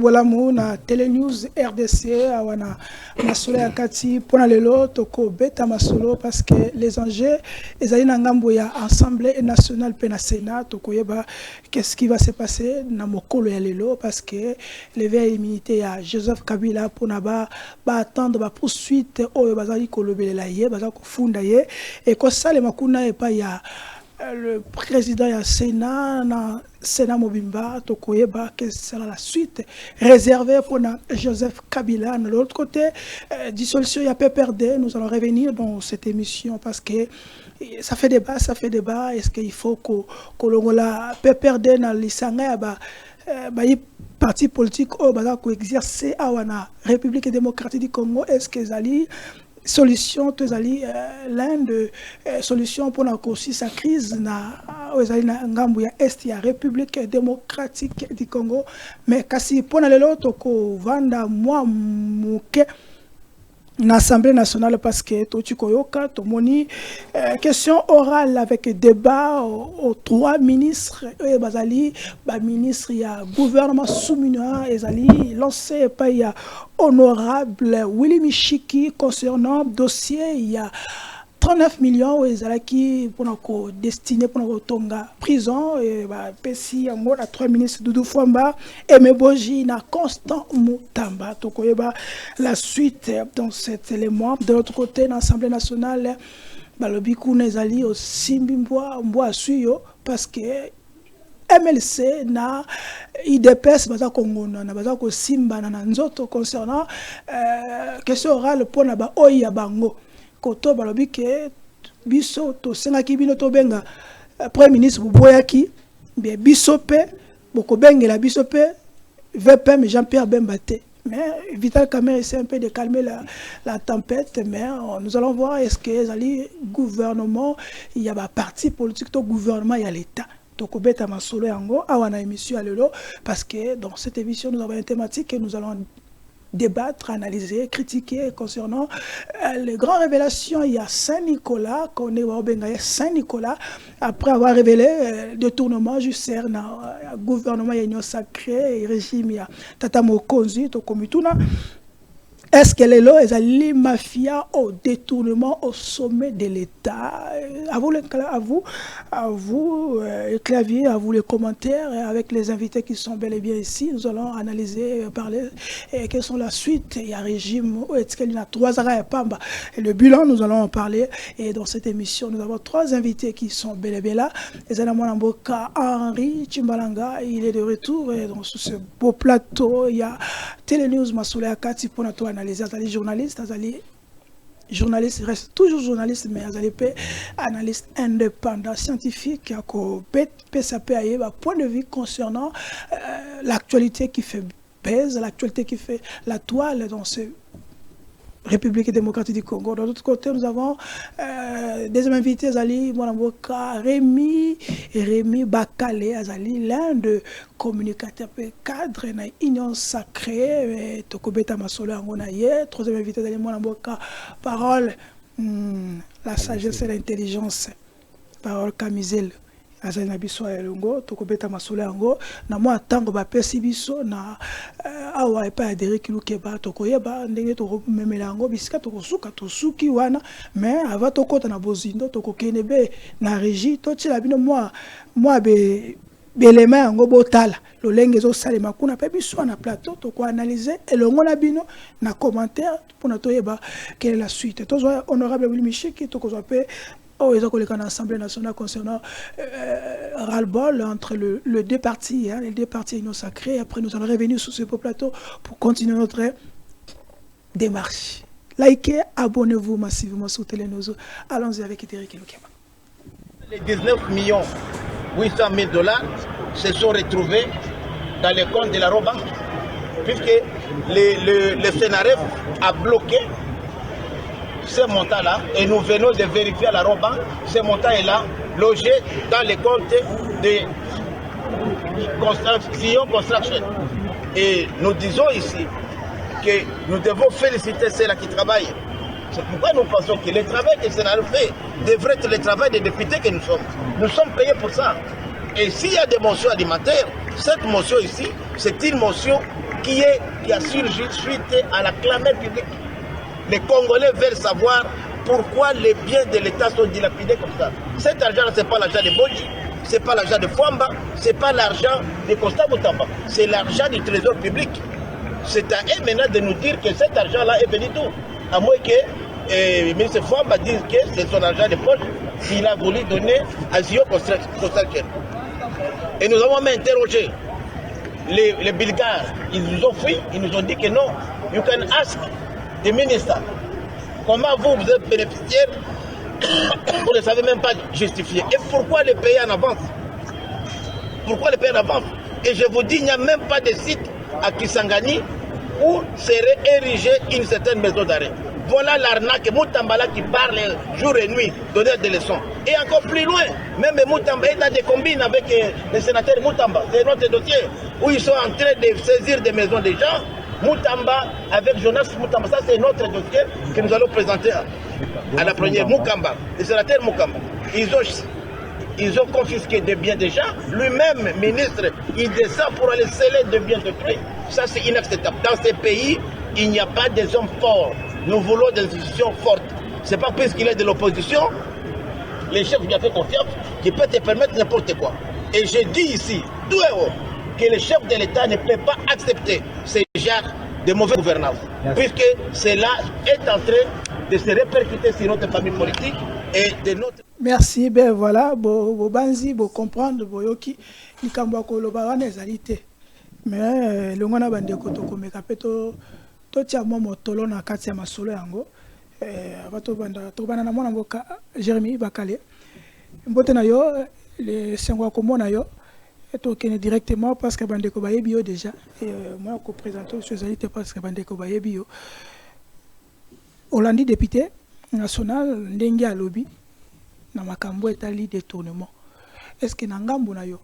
Bolamu na Telenews RDC awana masolo ya kati pona lelo toko beta masolo parce que les enjeux ezali na ngambo ya Assemblée nationale pe na Sénat toko yeba qu'est-ce qui va se passer na mokolo ya lelo parce que lever immunité ya Joseph Kabila pona ba attendre ba poursuite oyo bazali kolobelela ye bazali kofunda ye et ko sale makuna epa ya le président ya Sénat na Sénat Mobimba tokoyeba que sera la suite réservée pour Joseph Kabila. De l'autre côté, dissolution ya PPRD, nous allons revenir dans cette émission parce que ça fait débat. Est-ce qu'il faut que la PPRD na lisanga ba parti politique au baza ko exercer à la République démocratique du Congo? Est-ce que zali solution tozali l'un de solution pour na aussi sa crise na ozali na ngambu ya est ya République démocratique du Congo mais kasi pona lelo toko vanda mwa muke na Assemblée nationale parce que tochi koyoka tomoni question orale avec débat aux trois ministres et bazali ba ministre ya gouvernement souminant ezali lancé par ya honorable Willy Michiki concernant dossier il y a 39 millions ezalaki pour nous destiné pour nous tonga prison et ba pesi yango na trois ministres Doudou Fwamba et Meboji na Constant Mutamba tokoyeba la suite dans cet élément. De l'autre côté l'Assemblée nationale balobi kuna ezali osimbimboa mboa suyo parce que MLC na IDPS baza kongona na baza ko simba na nzoto concernant question orale pona ba oya bango koto balobi ke biso to senga ki bino to benga premier ministre Boyaki bien biso pe boko bengela biso pe VPM Jean-Pierre Bembate mais Vital Kamerhe essaie un peu de calmer la tempête mais nous allons voir est-ce que les gouvernement il y a ba parti politique to gouvernement il y a l'état toko beta masolo yango awana émission alelo parce que dans cette émission nous avons une thématique et nous allons débattre, analyser, critiquer concernant les grandes révélations. Il y a Saint-Nicolas, qu'on est au Bengaï, Saint-Nicolas, après avoir révélé le détournement juste dans le gouvernement Union Sacrée et régime ya Tata Mokonzi, Tokomituna. Est-ce qu'elle est là, les mafia au détournement au sommet de l'État? À vous, Clavier, à vous les commentaires, avec les invités qui sont bel et bien ici. Nous allons analyser, parler, quelles sont la suite. Il y a un régime, est-ce qu'il y a trois arrêts Pamba? Et le bilan, nous allons en parler. Et dans cette émission, nous avons trois invités qui sont bel et bien là. Les Mboka Henri Chimbalanga, il est de retour. Et donc, sur ce beau plateau, il y a Telenews Masoulea Kati pour notre analyse. Les journalistes, restent toujours journalistes, mais ils sont analystes indépendants, scientifiques, qui ont point de vue concernant l'actualité qui fait pèse, l'actualité qui fait la toile dans ce République démocratique du Congo. De l'autre côté, nous avons des invités, Azali Mwanamboka, Rémi Bakale, Azali, l'un de communicateurs cadre na Union Sacrée, Tokobeta Masolo Angonaye, troisième invité, Azali Mwanamboka, parole, la sagesse et l'intelligence, parole Camisel. Azali na biso ya longo tokobeta masolo yango na mwa tango ba pesi biso na awa epa ya Derek Lukeba tokoyeba ndenge tokomemela yango bisika tokosuka tosuki wana mais ava tokota na bozindo tokokene be na régie totila bino mwa belema yango botala lolenge zo salema kuna pe biso na plateau toko analyser elongo na bino na commentaire pour na toyeba quelle est la suite. Tozo honorable Willy Michiki tokozwa pe ils ont collé l'Assemblée nationale concernant ras-le-bol entre les deux partis, les deux partis Union Sacrée. Après, nous allons revenir sur ce plateau pour continuer notre démarche. Likez, abonnez-vous massivement sur Telenews. Allons-y avec Derek Lukeba. Les 19 800 000 dollars se sont retrouvés dans les comptes de la Robank, puisque le Sénaref a bloqué ce montant-là, et nous venons de vérifier à la Robank, ce montant est là, logé dans les comptes de Sion Construction. Et nous disons ici que nous devons féliciter ceux-là qui travaillent. C'est pourquoi nous pensons que le travail que le Sénat fait devrait être le travail des députés que nous sommes. Nous sommes payés pour ça. Et s'il y a des motions alimentaires, cette motion ici, c'est une motion qui a surgi suite à la clameur publique. Les Congolais veulent savoir pourquoi les biens de l'État sont dilapidés comme ça. Cet argent-là, ce n'est pas l'argent de Bodji, ce n'est pas l'argent de Fwamba, ce n'est pas l'argent de Constant Moutamba, c'est l'argent du trésor public. C'est à eux maintenant de nous dire que cet argent-là est venu d'où? À moins que le ministre Fwamba dise que c'est son argent de poche qu'il a voulu donner à Zio Construction. Et nous avons même interrogé les Bulgares. Ils nous ont fui, ils nous ont dit que non, you can ask the minister. Comment vous êtes bénéficiaire, vous ne savez même pas justifier. Et pourquoi les payer en avance? Pourquoi les payer en avance? Et je vous dis, il n'y a même pas de site à Kisangani où serait érigée une certaine maison d'arrêt. Voilà l'arnaque. Moutambala qui parle jour et nuit, donner des leçons. Et encore plus loin, même Moutamba est dans des combines avec les sénateurs Moutamba. C'est notre dossier où ils sont en train de saisir des maisons des gens. Moutamba avec Jonas Moutamba, ça c'est notre dossier que nous allons présenter à la première. Moukamba, les sénateurs Moukamba. Ils ont confisqué des biens des gens. Lui-même, ministre, il descend pour aller sceller des biens d'autrui. Ça c'est inacceptable. Dans ces pays, il n'y a pas des hommes forts. Nous voulons des institutions fortes. Ce n'est pas puisqu'il est de l'opposition, les chefs lui ont fait confiance, qui peut te permettre n'importe quoi. Et je dis ici, tout est haut, que les chefs de l'État ne peuvent pas accepter ce genre de mauvaise gouvernance, puisque cela est en train de se répercuter sur notre famille politique et de notre... Merci, ben voilà, bo banzi, bo comprendre, bo yoki, likambo koloba wana ezalité. Mais le ngona bandeko to komeka peto to tia mo motolo na kati ya masolo yango. Bato banda to bana na mona mboka Jérémy Bakale. Mbote na yo le sengwa komona yo to kene directement parce que bandeko ba yebi yo déjà et moi ko présenter sur ezalité parce que bandeko ba yebi yo. Olandi député national ndenge ya lobby na makambo etali détournement. Est-ce que na ngambo na yo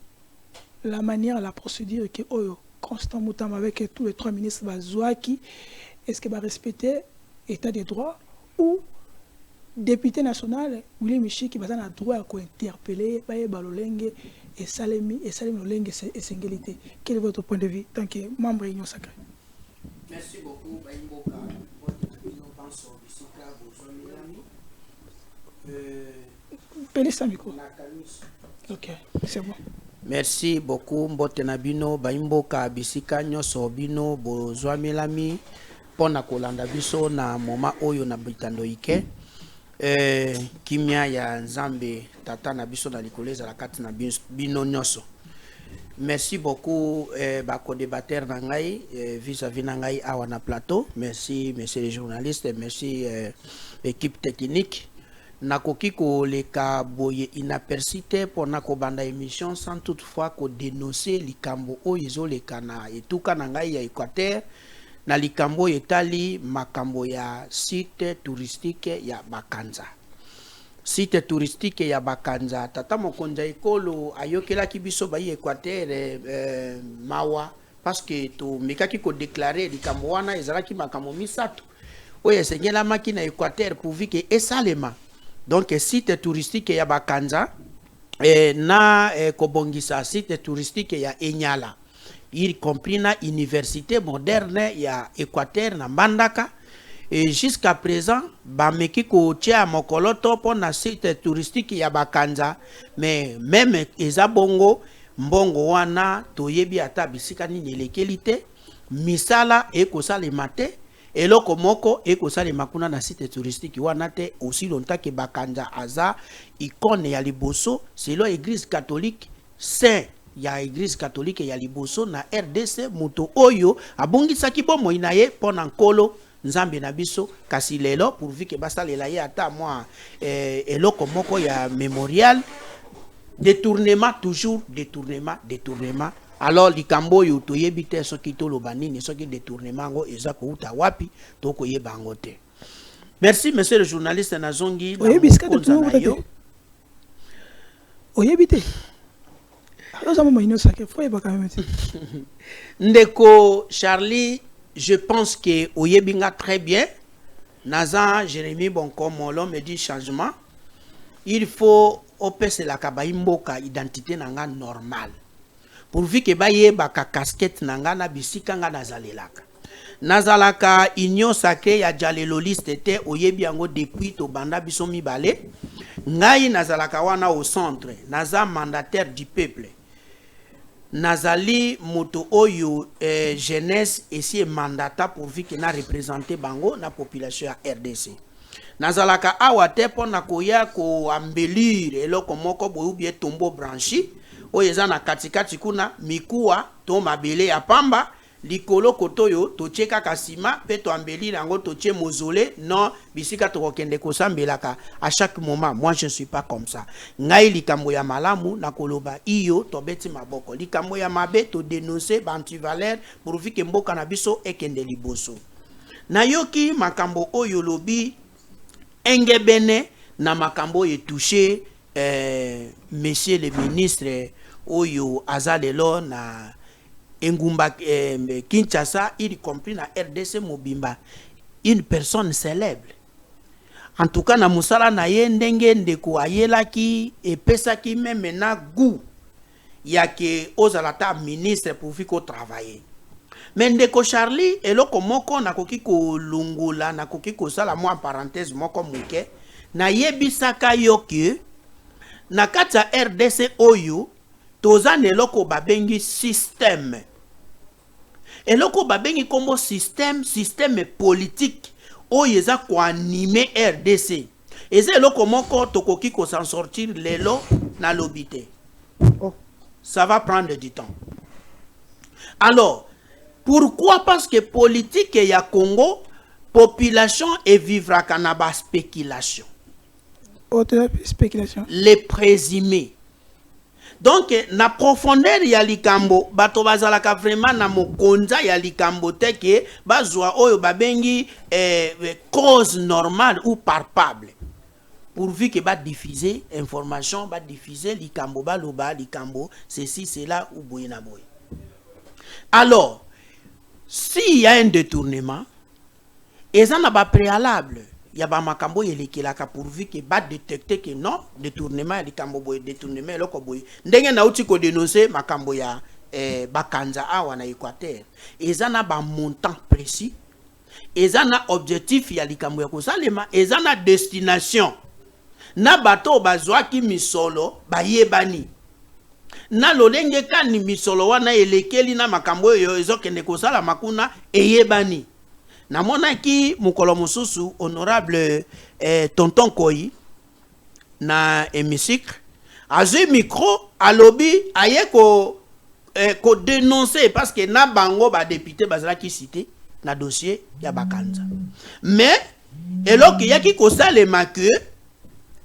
la manière, la procédure que Oyo Constant Moutamba avec tous les trois ministres Bazouaki, est-ce que va respecter l'état des droits ou député national William Michi qui va avoir le droit à interpeller Balolenge et Salemi Lolenge et Sengelité? Quel est votre point de vue tant que membre de l'Union sacrée? Merci beaucoup. Ok, c'est bon. Merci beaucoup. Mbotenabino, Baimboka, Bisika, Nyoso, Bino, Bozwamelami, Pona Kolanda Biso, na Moma Oyo na Bitando Ike, Kimia ya Nzambe, Tata na Biso na Likoleza la Kati na Bino Nyoso. Merci beaucoup, Bako débatteur Nangai, vis-à-vis Nangai Awana Plateau. Merci, messieurs les journalistes, merci, équipe technique. Nakoki ko leka boye inapercité pour nako banda émission sans toutefois ko dénoncer likambo o izo leka na etuka na ngai ya Équateur na likambo etali makambo ya site touristique ya Bakanza. Site touristique ya Bakanza tata mokonza ekolo ayokela kibiso ba Équateur mawa parce que to mekaki ko déclarer likambo wana ezalaki makambo misato oye sengela makina Équateur pourvu que esalema. Donc, site touristique ya Bakanza, na kobongisa site touristique ya Enyala, y compris na université moderne ya Équateur na Mbandaka. Et jusqu'à présent, bameki ko tia mokoloto po na site touristique ya Bakanza, mais même ezabongo mbongo wana toyebi ata bisika nini lekelite misala ekosala mate. Et là, komoko eko sale makuna na site touristique wana te aussi longtemps que Bakanza aza icône ya liboso c'est l'église catholique saint ya église catholique ya liboso na RDC moto oyo abongisaki bomo inaye pona nkolo nzambe na biso kasi lelo pourvu que basalela ye ata moi eloko moko ya mémorial détournement toujours détournement. Alors, likambo yo to yebite soki to lobanini soki détournement ngo eza ko uta wapi to ko yebango te. Merci monsieur le journaliste Nazongi. Oyebiska to yo. Oyebite. Alors ça m'a ino sake foi ba quand même. Ndeko Charlie, je pense que oyebinga très bien. Nazan Jérémy Bonkomo l'homme dit changement. Il faut opérer la kabaimboka identité nanga normale. pourvu que baye baka casquette nanga na bisika nga nazalelaka. Nazalaka union sacrée ya jalelo liste te oyebi yango depuis to banda biso mibale. Ngai nazalaka wana au centre, naza mandataire du peuple. Nazali moto oyo jeunesse esi mandata pourvu que na représenter bango na population ya RDC. Nazalaka awa te pona koya ko embellir eloko moko boyubie tombo branchi oyo eza na katikati kuna mikuwa to mabele ya pamba likolo kotoyo totie kaka sima pe to embellir yango totie mozole non bisika to kokende kosambelaka à chaque moment. Moi je ne suis pas comme ça. Ngai likambo ya malamu na koloba iyo to beti maboko likambo ya mabe to dénoncer bantivalère pourvu que mboka na biso ekende liboso. Na yoki makambo oyo lobi engebene na makambo ye touché monsieur le ministre oyo azalelo na engumba Kinshasa, y compris na RDC Mobimba, une personne célèbre. En tout cas na musala na ye ndenge ndeko ayelaki epesaki même na goût ya ke ozalata ministre pour fiko travailler. Mais ndeko Charlie eloko moko nakoki ko lungola nakoki ko sala moi parenthèse moko muke na yebisaka yo ke na kati ya RDC oyo tozana eloko babengi système. Eloko babengi kombo système politique oyo eza ko animer RDC. Eza eloko moko tokoki ko s'en sortir lelo na lobité. Ça va prendre du temps. Alors pourquoi? Parce que politique ya Congo, population et vivra kanaba spéculation. Autre spéculation. Les présumés. Donc, na profondeur ya likambo, bato bazalaka vraiment na mokonza ya likambo teke, bazwa oyo babengi cause normale ou palpable. Pourvu que ba diffuser information, ba diffuser likambo, ba loba likambo, ceci, cela ou boye na boye. Alors, s'il y a un détournement, et ça n'a pas préalable, il y a pas makambo yelekelaka pourvu que ba détecter que non détournement ya likambo boy détournement eloko boy ndenge na uti ko dénoncer makambo ya bakanza awa na Équateur, et ça n'a pas montant précis, et ça n'a objectif ya likambo ya kosalema, et ça n'a destination na bato bazwaki misolo bayebani na lolenge kani misolo wana elekeli na makambo yo ezokende kosala makuna eyebani. Na monaki mukolo mususu honorable tonton Koyi na hémicycle azui micro alobi aye ko dénoncer parce que na bango ba député bazalaki cité na dossier ya bakanza. Mais eloki yaki kosalema ke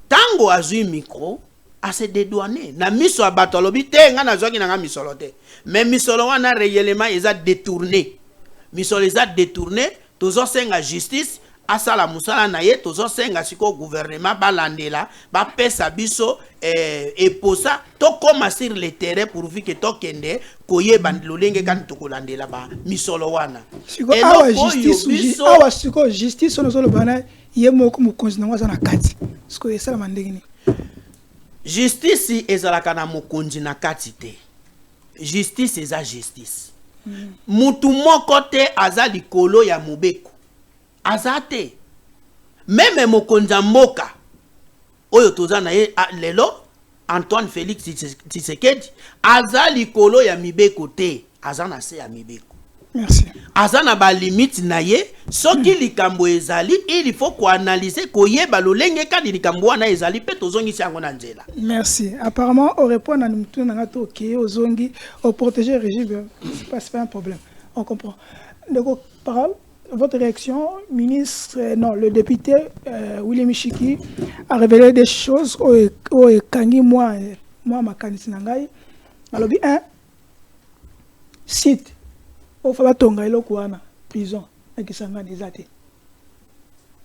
tango azui micro à se dédouaner na miso abatolobi te nga nazwaki na misolo te, mais misolo wana réellement eza détourné, misolo eza détourné. Tozo senga justice asala musala na ye, tozo senga siko gouvernement balandela ba pesa biso et pour ça to koma sur le terrain pourvu que to kende koyeba lolenge kan to kolandela ba misolo wana siko awa justice awa siko justice ono solo bana ye moko mukonzi na na kati siko esala mandengini justice ezalaka na mukonzi na kati te. Justice eza justice. Mutu moko te aza likolo ya mobeko azate meme mokonza mboka oyo toza na ye lelo Antoine Félix Tshisekedi aza likolo ya mibeko te, aza na se ya mibeko. Merci. Aza na ba limite na ye soki likambo ezali il faut ko analyser ko yeba lolenge kadi likambo wana ezali pe tozongisi yango na nzela. Merci. Apparemment on répond à nous na ngato ke ozongi au protéger le régime, c'est pas un problème. On comprend. Donc parole votre réaction, ministre, non, le député William Chiki a révélé des choses au Kangi moi ma kanisi nangai. Alors bien site au fala tonga ilo kuana prison akisanga nizate.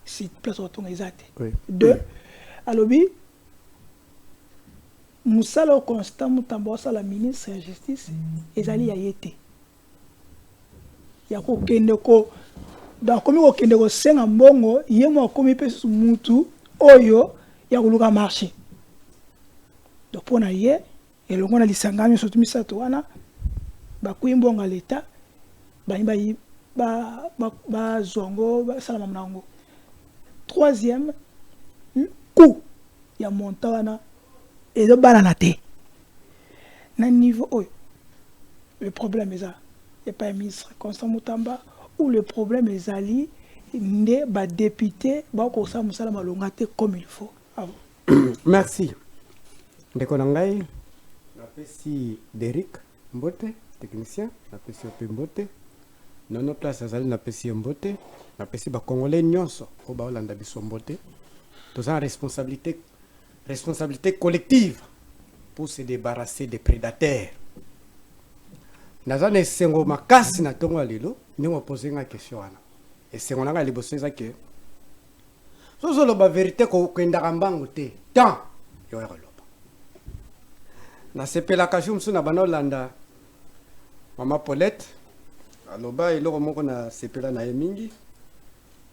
Site place au tonga izate. Deux alobi musala constant mutambo sala ministre de la justice ezali ya yete. Ya ko kende ko donc comme au kende ko senga mbongo yemo komi pe mutu oyo ya kuluka marché. Donc pona ye elongo na lisangami sotu misato wana bakuimbonga l'état ba zongo ba salama mnango. Troisième coup ya montawana et de bananate na niveau le problème est ça il n'y a pas un ministre Constant Mutamba ou le problème est ali ne ba député ba ko sa musala malongate comme il faut. Merci ndeko nangai na pesi Derek Mbote technicien na pesi Ope Mbote nono place azali na pesi Mbote na pesi ba congolais nyonso ko ba olanda biso Mbote tous en responsabilité collective pour se débarrasser des prédateurs. Nazane sengo makasi na tongo lelo ni mo poser une question ana et sengo nanga liboso ezake sozo lo ba vérité ko kwenda kambango te tant yo loba na sepela kashum suna banolanda mama Paulette aloba eloko moko na sepela na yemingi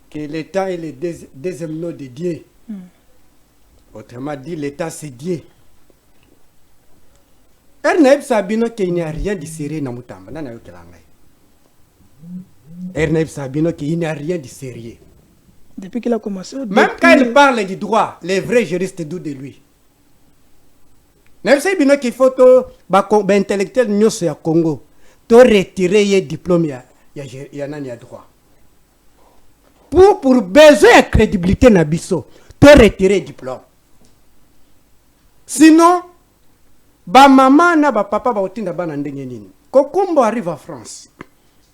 que l'état est le deuxième nom de Dieu. Autrement dit, l'État c'est Dieu. Erneb Sabino qu'il n'y a rien de sérieux dans Mutamba. Erneb Sabino qu'il n'y a rien de sérieux. Depuis qu'il a commencé. Même quand il parle du droit, les vrais juristes doutent de lui. Erneb Sabino qu'il faut que l'intellectuel nous au Congo, to retirer les diplômes, il y en a droit. Pour besoin de crédibilité nabiso, to retirer les diplômes. Sinon, ba maman na ba papa ba otinda bana ndenge nini. Kokumbo arrive à France.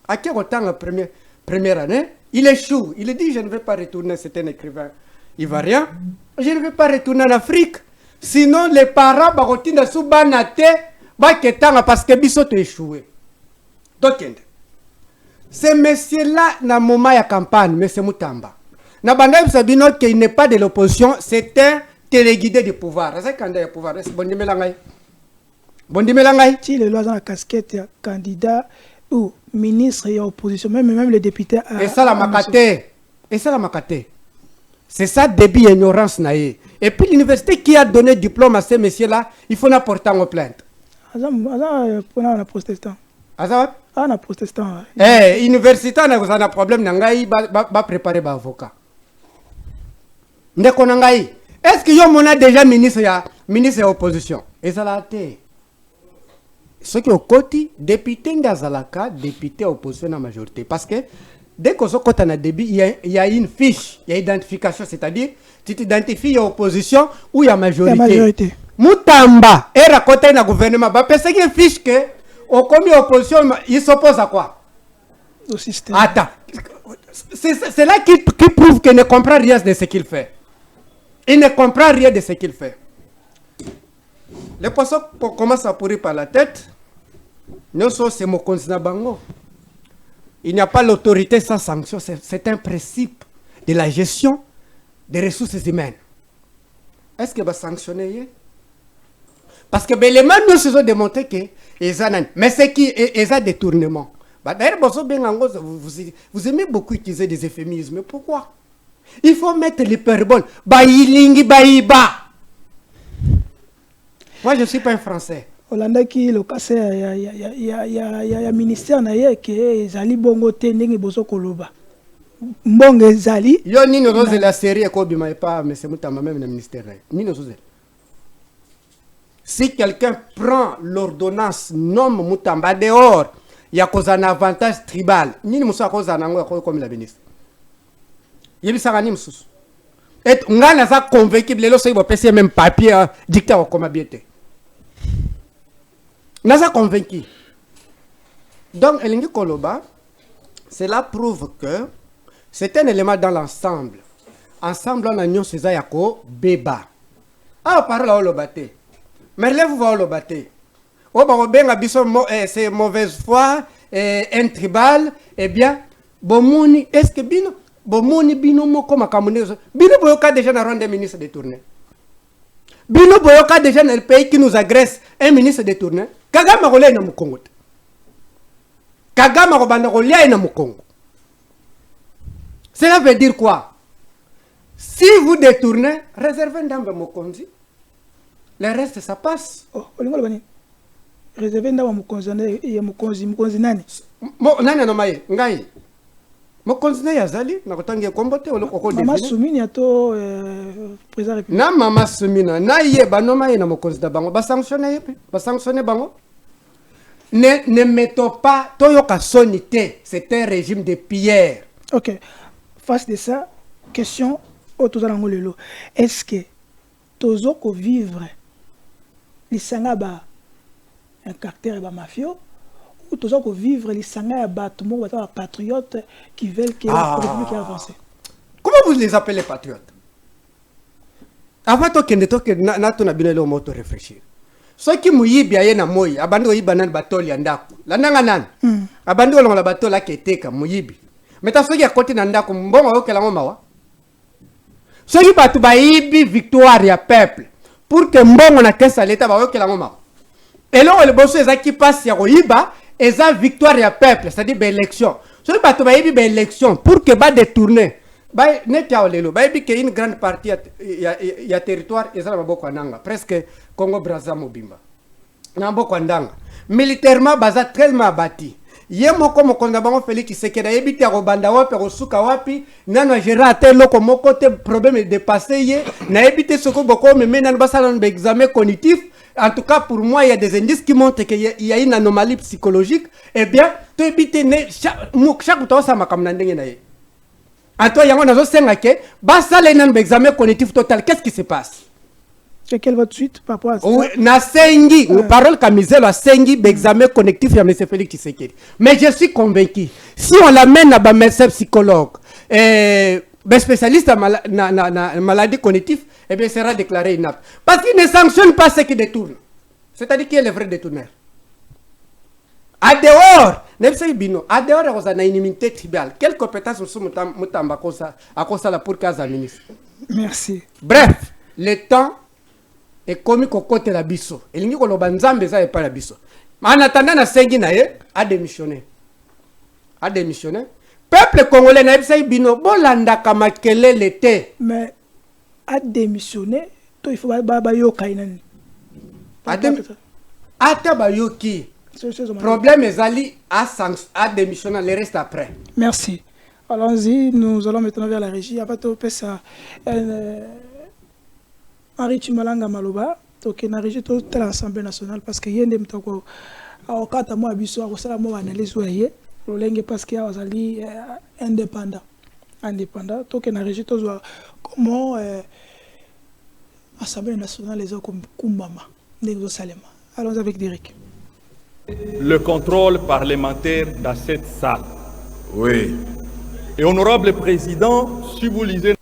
À quel temps la première année, il échoue. Il dit je ne vais pas retourner, c'est un écrivain ivoirien. Je ne vais pas retourner en Afrique. Sinon les parents ba otinda sou bana te ba ketanga parce que biso to échoué. Donc ce monsieur là na moment ya campagne, monsieur Mutamba. Na banda Sabino qu'il n'est pas de l'opposition, c'est un téléguidé du pouvoir. C'est quand il y a pouvoir. C'est bon dimelangai. Bon dimelangai. Si les lois ont la casquette ya candidat ou ministre et opposition, même les députés. Et ça la makate. Et ça la makate. C'est ça début ignorance naïe. Et puis l'université qui a donné diplôme à ces messieurs-là, il faut n'apporter en plainte. Pour la protestant. Azawat? Ah, na protestant. Université na vous un problème nangai ba préparer ba avocat. Ndeko nangai. Est-ce que yo mona déjà ministre de l'opposition? Et ça l'a été. Ce qui est au côté, député Ngazalaka, député opposition la majorité. Parce que dès qu'on se côté na débit, il y a une fiche, il y a identification, c'est-à-dire tu t'identifies l'opposition ou il y a majorité. Mutamba, et à côté na gouvernement, parce qu'il y a une fiche que au commis opposition, il s'oppose à quoi? Au système. Attends, c'est là qu'il prouve qu'il ne comprend rien de ce qu'il fait. Il ne comprend rien de ce qu'il fait. Les poissons commencent à pourrir par la tête. Nous sommes c'est mon continent bango. Il n'y a pas l'autorité sans sanction. C'est un principe de la gestion des ressources humaines. Est-ce qu'il va sanctionner? Parce que les mains nous se sont démontré que mais c'est qui est un détournement. D'ailleurs, vous aimez beaucoup utiliser des euphémismes. Pourquoi? Il faut mettre l'hyperbole. Baïlingi baïba. Moi, je ne suis pas un Français. Hollanda qui le casse, il y a ministère naïe qui zali bongo tending bozo koloba. Mbonge zali. Yo ni nous rose la série et kobi mais pas mais c'est Mutamba même le ministère. Ni nous rose. Si quelqu'un prend l'ordonnance nomme Mutamba dehors, il y a cause un avantage tribal. Ni nous sommes cause un angle comme la ministre. Il y a des choses. Et on a convaincu que les gens vont passer même papier dicté au comité. On a convaincu. Donc, Elingi Koloba, cela prouve que c'est un élément dans l'ensemble. Ensemble, on a mis ces ayako béba. Ah, on parle au lobate. Mais lève-vous au lobate. Oh, c'est mauvaise foi, un tribal, eh bien, Bomoni, est-ce que Bino? Bomoni Bino Moko Makamunezo. Bino Boyoka déjà n'a rendu un ministre détourné. Bino Boyoka déjà dans le pays qui nous agresse un ministre détourné. Kagama Rolé na Mukongo. Kagama Robanda Rolé na Mukongo. Cela veut dire quoi? Si vous détournez, réservez un dame Mokonzi. Le reste, ça passe. Oh, réservé ndako ya mokonzi nani? Nani anomaye ngai. Mokonzi na yazali na kotangia kombote oloko deviner. Mama Soumini ato président république. Na Mama Soumina na yeba nomaye na mokonzi na bango ba sanctionner bango. Ne mettons pas toyoka sonité, c'est un régime de pierre. OK. Face de ça, question au tozalango lelo. Est-ce que tozoko vivre lisanga ba un caractère ba mafio ou tozoko vivre lisanga ya ba tout le monde ba patriotes qui veulent que la République avance? Comment vous les appelez patriotes? Avant que na to na binelo moto réfléchir. Ceux qui muyibi ayena moyi abando yiba nan batoli andako. Landanga nan. Abando longa batola keteka muyibi. Meta soki ya côté na ndako mbongo okela ngoma wa. Soki batu ba yibi victoire ya peuple pour que mbongo na kesa leta ba okela ngoma. Et là le bosso eza qui passe ya koyiba eza victoire ya peuple, c'est-à-dire ba élection. Soki batu ba yibi ba élection pour que ba détourner ba netia lelo ba yibi que une grande partie ya territoire eza na maboko nanga presque Congo Brazza Mobimba. Na maboko ndanga. Militairement baza tellement bâti. Ye moko mokonda bango Félix Tshisekedi yebiti ya kobanda wapi kosuka wapi nana gérer ate loko moko te problème dépassé ye na yebiti soko boko meme nana basala un examen cognitif. En tout cas pour moi il y a des indices qui montrent qu'il y a une anomalie psychologique. Eh bien to yebiti ne chaque temps ça makamna ndenge na ye. Anto yango nazo senga ke basala un examen cognitif total. Qu'est-ce qui se passe? C'est quelle votre suite par rapport à ça? Oui, na sengi, parole Kamizelo a sengi l'examen connectif ya M. Félix Tshisekedi. Mais je suis convaincu, si on l'amène à un médecin psychologue, spécialiste en maladie cognitive, eh bien, sera déclaré inapte. Parce qu'il ne sanctionne pas ceux qui détournent. C'est-à-dire qui est le vrai détourneur. À dehors, à dehors, on a une immunité tribale. Quelles compétences sont à cause de la pour casa ministre? Merci. Bref, le temps et comme côté la biso et lingi ko lobanzambe ça et pas la biso en attendant na sengi na ye a démissionné peuple congolais na ebisa bino bolanda kamakele l'été mais a démissionné to il faut ba yoka inani ata ba yoki problème ezali a démissionné le reste après. Merci. Allons-y, nous allons maintenant vers la régie après to pesa Henri Chimalanga Maloba, donc na régie toute l'Assemblée nationale parce que yende mtoko akata mo abiso akosala mo analyse oye lolenge parce que azali indépendant donc na régie to comment Assemblée nationale les kumbama ndenge salema. Allons avec Derek. Le contrôle parlementaire dans cette salle. Oui. Et honorable président, si vous lisez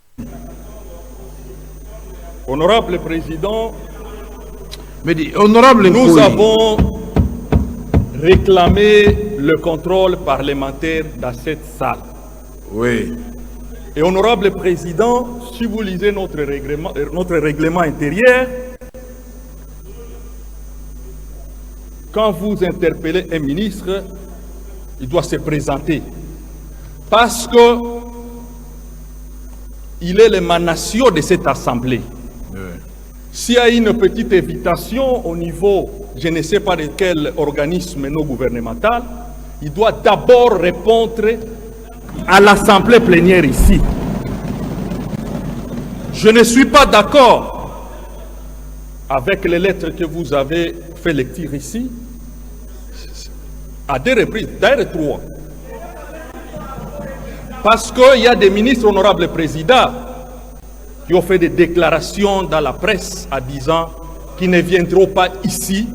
Honorable Président, nous avons réclamé le contrôle parlementaire dans cette salle. Oui. Et Honorable Président, si vous lisez notre règlement intérieur, quand vous interpellez un ministre, il doit se présenter. Parce que il est l'émanation de cette Assemblée. S'il y a une petite évitation au niveau, je ne sais pas de quel organisme non gouvernemental, il doit d'abord répondre à l'Assemblée plénière ici. Je ne suis pas d'accord avec les lettres que vous avez fait lecture ici, à 2 reprises, d'ailleurs 3. Parce qu'il y a des ministres, honorables présidents, qui ont fait des déclarations dans la presse en disant qu'ils ne viendront pas ici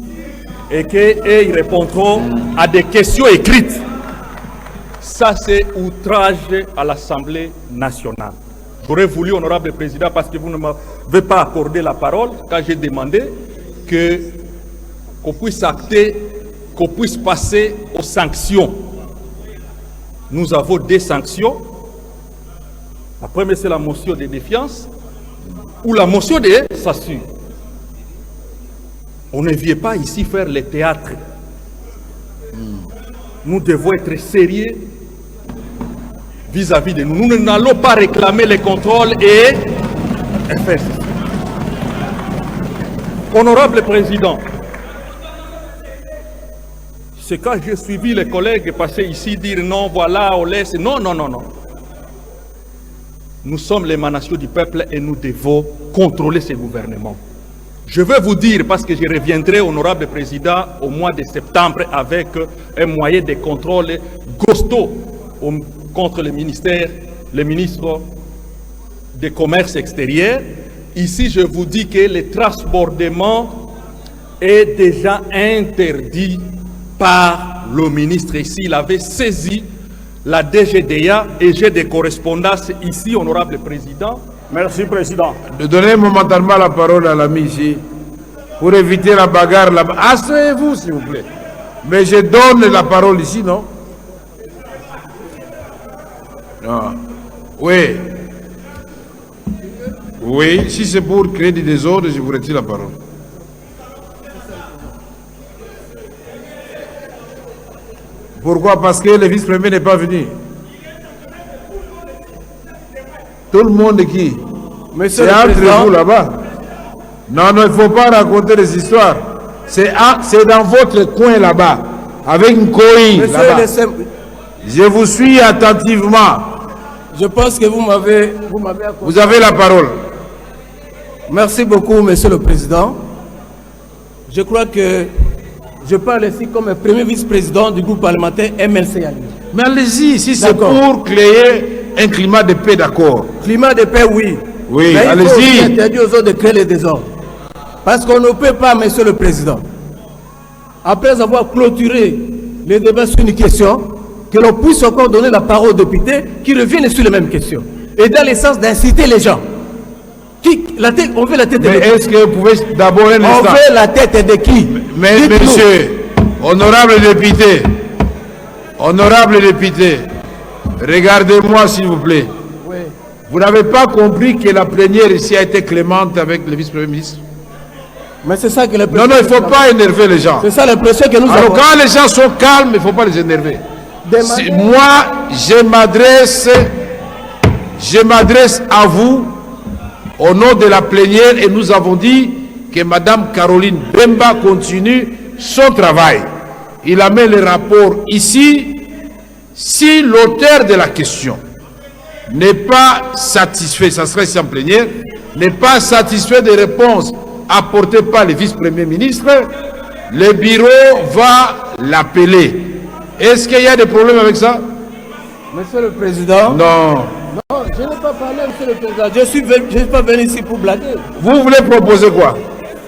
et qu'ils répondront à des questions écrites. Ça, c'est outrage à l'Assemblée nationale. J'aurais voulu, honorable président, parce que vous ne m'avez pas accordé la parole, quand j'ai demandé qu'on puisse acter, qu'on puisse passer aux sanctions. Nous avons des sanctions. La première, c'est la motion de défiance ou la motion de censure. On ne vient pas ici faire le théâtre. Nous devons être sérieux vis-à-vis de nous. Nous n'allons pas réclamer les contrôles et faire ceci. Honorable Président, c'est quand j'ai suivi les collègues passer ici dire non, voilà, on laisse. Non, non, non, non. Nous sommes l'émanation du peuple et nous devons contrôler ce gouvernement. Je veux vous dire, parce que je reviendrai, honorable président, au mois de septembre avec un moyen de contrôle costaud contre le ministre du Commerce extérieur. Ici, je vous dis que le transbordement est déjà interdit par le ministre. Ici, il avait saisi la DGDA et j'ai des correspondances ici, honorable président. Merci, président. De donner momentanément la parole à l'ami ici pour éviter la bagarre là-bas. Asseyez-vous, s'il vous plaît. Mais je donne la parole ici, non? Non. Oui. Oui, si c'est pour créer des désordres, je vous retire la parole. Pourquoi? Parce que le vice-premier n'est pas venu. Tout le monde qui? C'est entre vous là-bas. Non, non, il ne faut pas raconter des histoires. C'est dans votre coin là-bas, avec une coïe là-bas. Je vous suis attentivement. Je pense que vous m'avez... Vous avez la parole. Merci beaucoup, monsieur le président. Je crois que je parle ici comme premier vice-président du groupe parlementaire MLC. Mais allez-y, si c'est pour créer un climat de paix, d'accord. Climat de paix, oui. Oui, allez-y. Il interdit aux autres de créer les désordres. Parce qu'on ne peut pas, monsieur le président, après avoir clôturé les débats sur une question, que l'on puisse encore donner la parole aux députés qui reviennent sur les mêmes questions. Et dans le sens d'inciter les gens. On veut la tête de qui? Est-ce que vous pouvez d'abord un instant? On veut la tête de qui? Mais monsieur, honorable député, regardez-moi s'il vous plaît. Oui. Vous n'avez pas compris que la plénière ici a été clémente avec le vice-premier ministre? Mais c'est ça que le Non, non, il ne faut pas énerver les gens. C'est ça l'impression que nous avons. Alors quand les gens sont calmes, il ne faut pas les énerver. Moi, je m'adresse à vous au nom de la plénière et nous avons dit que Mme Caroline Bemba continue son travail. Il amène le rapport ici. Si l'auteur de la question n'est pas satisfait, ça serait ici en plénière, n'est pas satisfait des réponses apportées par le vice-premier ministre, le bureau va l'appeler. Est-ce qu'il y a des problèmes avec ça? Monsieur le Président. Non. Non, je n'ai pas parlé, Monsieur le Président. Je ne suis pas venu ici pour blaguer. Vous voulez proposer quoi?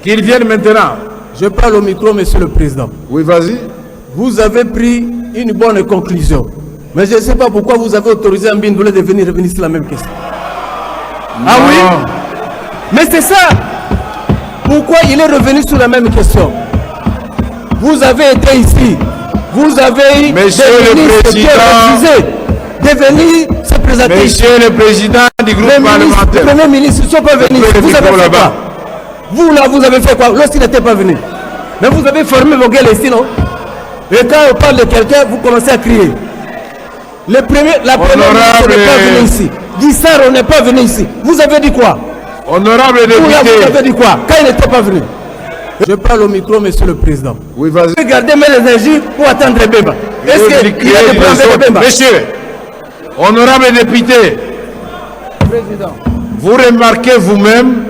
Qu'il vienne maintenant? Je parle au micro, Monsieur le Président. Oui, vas-y. Vous avez pris une bonne conclusion. Mais je ne sais pas pourquoi vous avez autorisé Mbindoulé de venir revenir sur la même question. Non. Ah oui? Mais c'est ça. Pourquoi il est revenu sur la même question? Vous avez été ici. Vous avez eu Monsieur le Président, de venir se présenter. Monsieur le Président du groupe parlementaire. Les premiers ministres ne sont pas venus. Vous avez fait quoi? Vous là, vous avez fait quoi lorsqu'il n'était pas venu? Mais vous avez formé vos gueules ici, non? Et quand on parle de quelqu'un, vous commencez à crier. La première ministre n'est pas venue ici. Guissard, on n'est pas venu ici. Vous avez dit quoi? Honorable député. Vous avez dit quoi quand il n'était pas venu? Je parle au micro, Monsieur le Président. Oui, vas-y. Regardez mes énergies pour attendre Bemba. Est-ce qu'il y a des problèmes avec Bemba? Monsieur, honorable député, Président, vous remarquez vous-même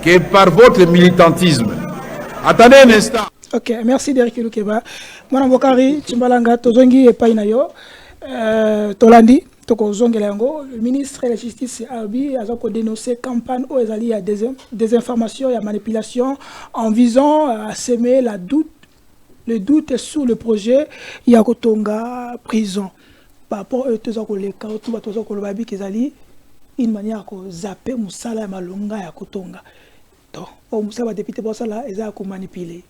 que par votre militantisme, attendez un instant. Ok, merci Derek Lukeba. Mwana Bokari, Chimbalanga, Tozongi et Painayo, Tolandi, Toko Zongelango, le ministre de la Justice Arbi a dénoncé campagne où il y a des informations, il y a manipulation en visant à semer le doute sur le projet Yakotonga prison. Par rapport à tout une manière de zapper Moussala et Malonga Yakotonga. Donc, Moussala député pour ça là, ils ont manipulé.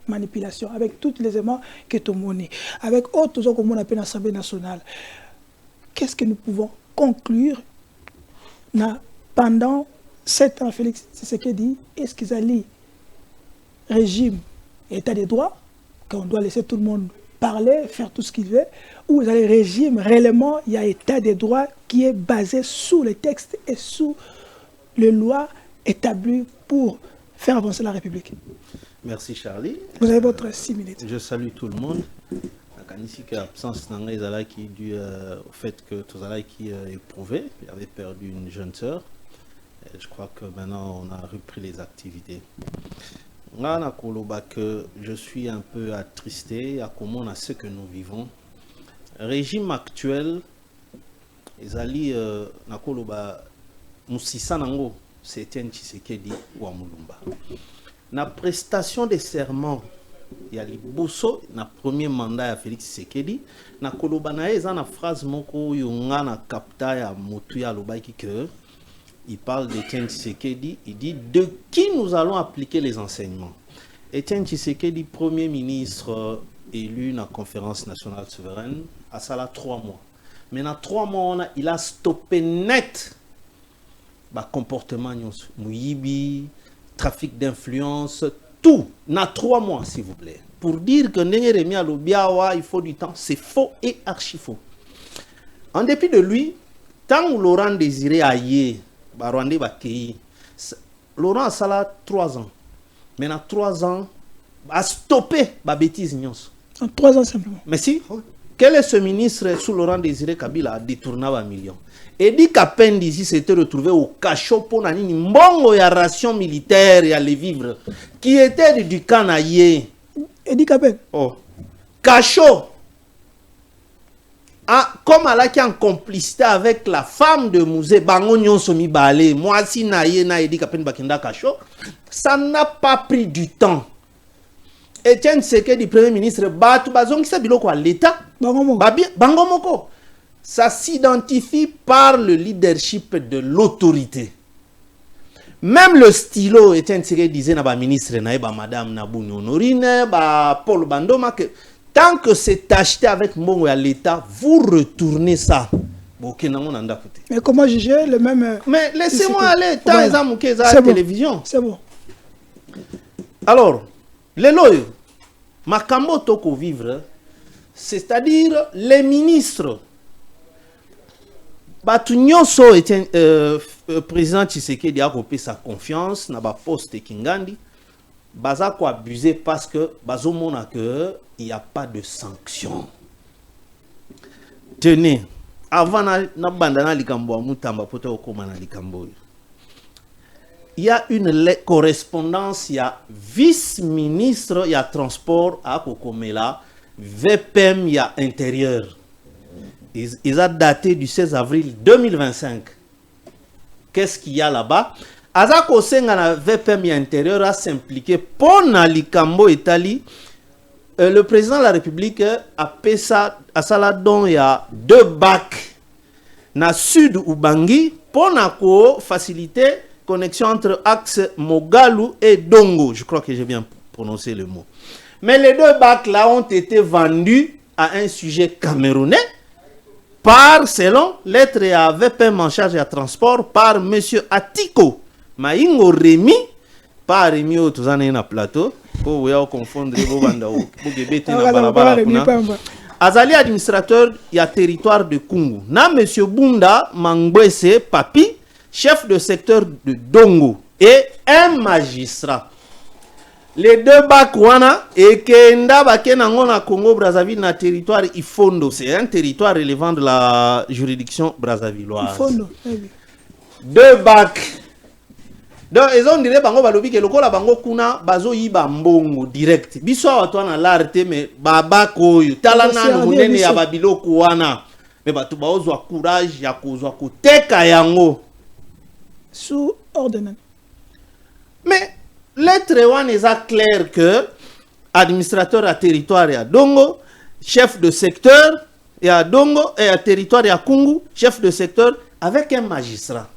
Manipulation avec tous les éléments que tu monnaie, avec autres choses qu'on appelle l'Assemblée nationale. Qu'est-ce que nous pouvons conclure pendant 7 ans, Félix Tshisekedi, est-ce qu'ils allaient régime état de droit, qu'on doit laisser tout le monde parler, faire tout ce qu'il veut, ou ils allaient régime réellement, il y a état de droit qui est basé sur les textes et sur les lois établies pour faire avancer la République? Merci Charlie. Vous avez votre 6 minutes. Je salue tout le monde. L'absence d'Angaïzala qui est due au fait que Tozala qui est éprouvé. Il avait perdu une jeune sœur. Et je crois que maintenant on a repris les activités. Que je suis un peu attristé à comment on a ce que nous vivons. Régime actuel, Ezali Nakoloba Moussisanango, c'est Etienne Tshisekedi ou Amulumba. La prestation des serments, il y a les Bosso, le premier mandat à Félix Tshisekedi. Na koloba na eza na phrase moko yonga na kapta ya motu ya lobaki que il parle d'Etienne Tshisekedi, il dit de qui nous allons appliquer les enseignements. Etienne Tshisekedi, premier ministre élu dans la conférence nationale souveraine, a ça là 3 mois. Mais dans 3 mois, il a stoppé net le comportement Mouyibi, trafic d'influence, tout. Dans 3 mois, s'il vous plaît. Pour dire que il faut du temps, c'est faux et archi faux. En dépit de lui, tant que Laurent Désiré Aye, Laurent a ça là 3 ans. Mais dans 3 ans, a stoppé la bêtise. En 3 ans simplement. Mais si, quel est ce ministre sous Laurent Désiré Kabila a détourné 1 million? Et dit qu'à peine d'ici s'était retrouvé au cachot pour une bonne ration militaire et aller vivre, qui était du Canaillé. Et dit qu'à peine. Oh. Cachot. Ah, comme elle a qui en complicité avec la femme de Mouzé, Bango Nyonsomi Balé, moi si naïe na dit qu'à peine Bakenda Cachot, ça n'a pas pris du temps. Etienne Tshisekedi, premier ministre, Batou Bazong, qui biloko à l'État. Bango Moko. Ça s'identifie par le leadership de l'autorité. Même le stylo, Etienne Tshisekedi disait na ba ministre na ba madame Nabouni Honorine, ba Paul Bandoma que tant que c'est acheté avec Mbongo à l'État, vous retournez ça. Mais comment juger le même... Mais laissez-moi aller, tant les amis qui sont à la télévision. C'est bon. Alors, les loyaux, Makambo Toko vivre, c'est-à-dire les ministres. Batunyonso était président Tshisekedi a coupé sa confiance dans ba poste Kingandi. Baza ko abusé parce que bazomona que il n'y a pas de sanction. Tenez, avant na bandana likambo mutamba poto okomana likambo. Il y a une correspondance, il y a vice-ministre, il y a transport à Kokomela, VPM, il y a intérieur. Ils ont daté du 16 avril 2025. Qu'est-ce qu'il y a là-bas? Azako Senga na VPM intérieur a s'impliqué pour Nalikambo Italie. Le président de la République a payé ça à Saladon. Il y a 2 bacs na sud Ubangi pour faciliter connexion entre axe Mogalu et Dongo. Je crois que j'ai bien prononcé le mot. Mais les 2 bacs là ont été vendus à un sujet camerounais par, selon lettre à VPM en charge de transport, par M. Atiko Maingo Rémi, par Rémi Otuzane na plateau, pour vous confondre vos bandes Azali administrateur, il y a territoire de Kungu. Na M. Bunda Mangwese Papi, chef de secteur de Dongo, et un magistrat. Les 2 bacs wana et Kenda Bakenango na Congo Brazzaville na territoire Ifondo, c'est un territoire relevant de la juridiction brazzavilloise. Ifondo. 2 bacs. Donc ils ont dit bango balobi ke lokola bango kuna bazo yiba mbongo direct. Biso watu na l'arte mais baba koyo talana munene ya babiloko wana. Mais batu baozwa courage ya kozwa koteka yango sous ordonnance. Mais lettre one est clair que administrateur à territoire et à Dongo, chef de secteur et à Dongo et à territoire et à Kungu, chef de secteur avec un magistrat.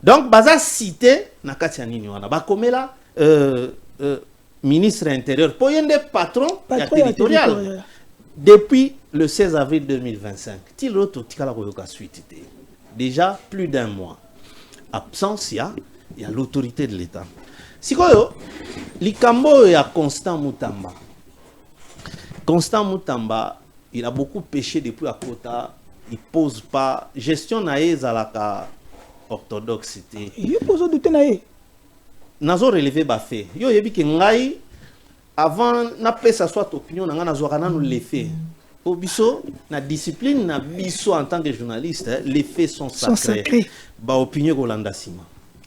Donc baza cité nakati ya nini wana bakomela ministre intérieur poyende patron ya territorial depuis le 16 avril 2025. Tiloto tikala koyoka suite déjà plus d'1 mois. Absence il y a l'autorité de l'État. Sikoyo, likambo ya Constant Mutamba. Constant Mutamba, il a beaucoup péché depuis à Kota. Il pose pas gestion naïe zalaka orthodoxité. Il pose douter naïe. Nazo relevé ba fait. Yo yebi ke ngai avant n'a sa soit opinion na zokana nous les faits. Au biso na discipline na biso en tant que journaliste, les faits sont sacrés. Ba opinion Rolanda Sima.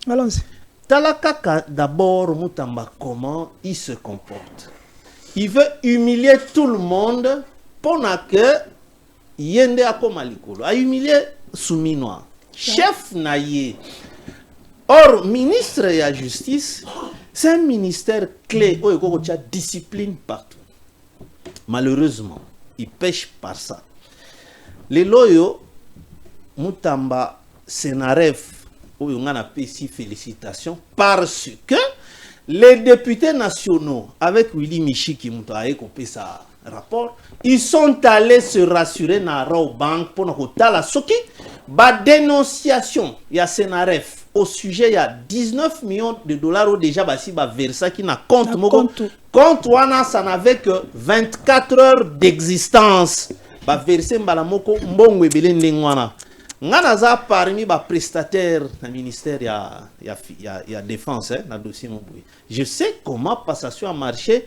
Allons-y. Talakaka d'abord Mutamba comment il se comporte. Il veut humilier tout le monde pour que yende akoma likolo. A humilier Souminois, chef naïe. Or ministre de la justice, c'est un ministère clé où il y a discipline partout. Malheureusement, il pêche par ça. Les loyaux, Mutamba Senaref, où on a fait félicitations parce que les députés nationaux, avec Willy Michi qui a coupé sa rapport, ils sont allés se rassurer dans la banque pour nous la soki. Ba dénonciation, il y a Senaref. Au sujet, il y a 19 millions de dollars déjà basi ba versa qui n'a compte moko. Compte wana ça n'avait que 24 heures d'existence. Ba verser mbala moko mbongo ebele ndengwana. Ngana za parmi ba prestataires na ministère ya défense na dossier moboué. Je sais comment passation à marché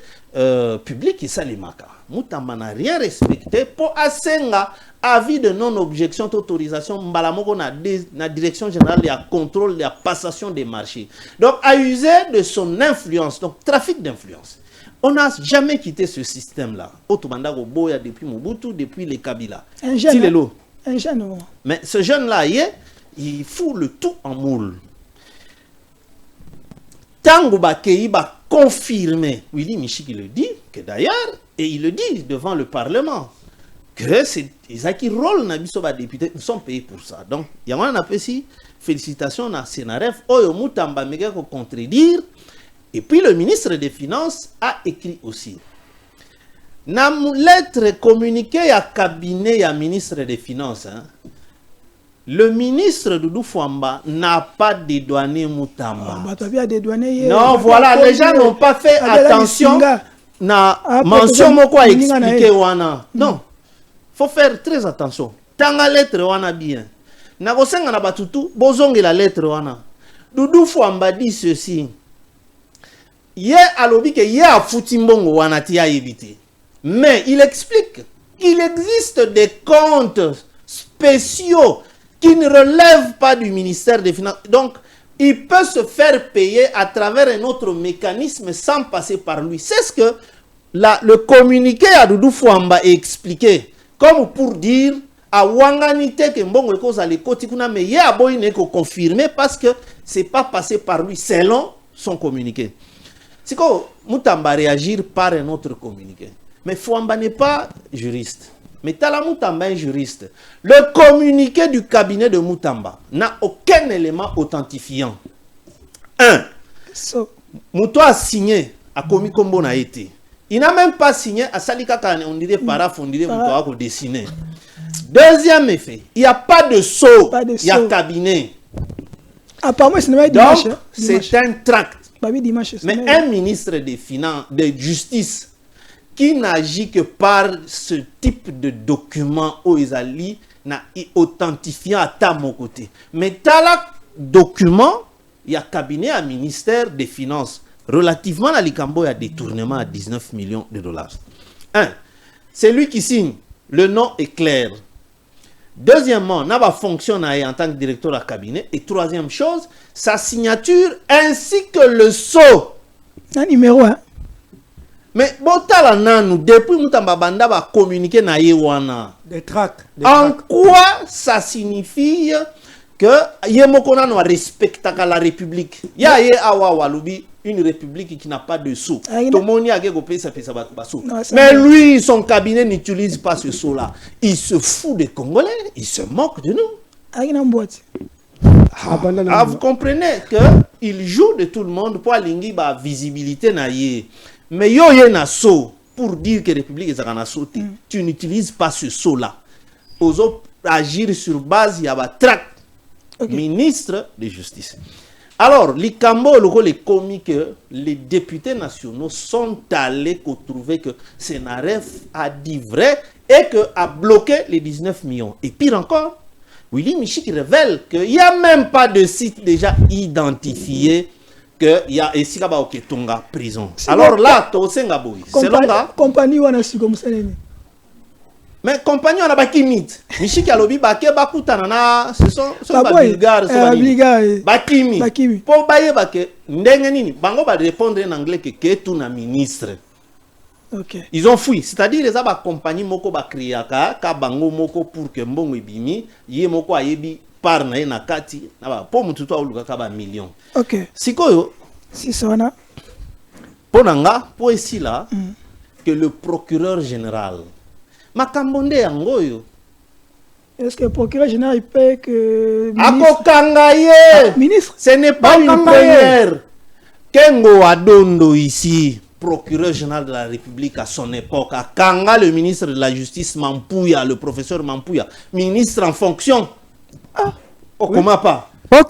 public et salimaka. Mutamba n'a rien respecté pour asenga avis de non-objection d'autorisation mbalamoko na direction générale de contrôle de la passation des marchés. Donc à user de son influence, donc trafic d'influence. On n'a jamais quitté ce système-là. Otobanda Boya depuis Mobutu, depuis les Kabila. Un jeune. Un jeune. Mais ce jeune-là, il fout le tout en moule. Tango Bakei va confirmer, Willy Michi le dit, que d'ailleurs, et il le dit devant le Parlement, que c'est Isaki Roll na biso ba député, nous sommes payés pour ça. Donc, il y a un appel ici, félicitations à Senaref, Oyo Mutamba Mega ko contredire. Et puis le ministre des Finances a écrit aussi. Na lettre communiquée à cabinet à ministre des Finances, le ministre Doudou Fouamba n'a pas dédouané Mutamba. Non, voilà, les gens n'ont pas fait attention. Na mention moko a expliqué wana. Non. Faut faire très attention. Tanga lettre wana bien. Na kosenga na batutu bozonge la lettre wana. Doudou Fouamba dit ceci. Yé alobi que yé a futimbongo wana ti a évité. Mais il explique qu'il existe des comptes spéciaux qui ne relèvent pas du ministère des Finances. Donc, il peut se faire payer à travers un autre mécanisme sans passer par lui. C'est ce que le communiqué à Doudou Fouamba a expliqué. Comme pour dire, à Wanganite, que mbongo cause à l'écoute, mais il y a boy neko confirmé parce que c'est pas passé par lui selon son communiqué. C'est que Mutamba réagir par un autre communiqué. Mais Fouamba n'est pas juriste. Mais Tala Mutamba est juriste. Le communiqué du cabinet de Mutamba n'a aucun élément authentifiant. 1. Mouto a signé à Komi Kombo na été. Il n'a même pas signé à Salika Kane, on dirait paraf, on dirait Mouto a dessiné. Deuxième effet, il n'y a pas de sceau, il y a cabinet. Apparemment, donc, c'est un tract. Mais un ministre des Finances, de Justice, qui n'agit que par ce type de document où ils allient, n'a authentifié à ta mon côté. Mais t'as là document, il y a cabinet à ministère des Finances. Relativement à l'Ikambo, il y a détournement à 19 millions de dollars. 1. C'est lui qui signe. Le nom est clair. Deuxièmement, n'a pas fonctionné en tant que directeur à cabinet. Et troisième chose, sa signature ainsi que le sceau. Un numéro 1. Mais botala nanu depuis Mutamba Banda va communiquer na yewana. Des tracts. En quoi ça signifie que yemokona no respecta la République? Ya ye awa walubi une république qui n'a pas de sceau. Tomoni a mais lui, son cabinet n'utilise pas ce sceau-là. Il se fout des Congolais, il se moque de nous. Vous comprenez qu'il joue de tout le monde pour aligner la visibilité na ye. Mais yo ye na sceau pour dire que la République est en sauté. Tu n'utilises pas ce sceau-là. Aux autres agir sur base, il y a un tract. Ministre de Justice. Alors, l'Ikambo est commis que les députés nationaux sont allés trouver que Senaref a dit vrai et que a bloqué les 19 millions. Et pire encore, Willy Michi révèle qu'il n'y a même pas de site déjà identifié que il y a ici là-bas ok tonga prison. Alors là to senga boy. C'est longa compagnie wana si comme ça nini. Mais compagnie wana ba kimit. Mishiki alobi ba ke ba kutana na ce sont ba bulgares ba kimi. Po ba ye ba ke ndenge nini bango ba répondre en anglais que tout na ministre. Okay. Ils ont fui, c'est-à-dire les aba compagnie moko ba kriaka ka bango moko pour que mbongo ebimi ye moko ayebi par na na kati na ba po mutu to oluka ka ba million. OK. Sikoyo si sona ponanga po ici là que le procureur général makambonde yangoyo. Est-ce que le procureur général il paye que Akokangaye ministre ce n'est pas une première. Kengo Adondo ici procureur général de la République à son époque, à Kanga, le ministre de la Justice Mampouya, le professeur Mampouya, ministre en fonction. Ah, comment pas? Mais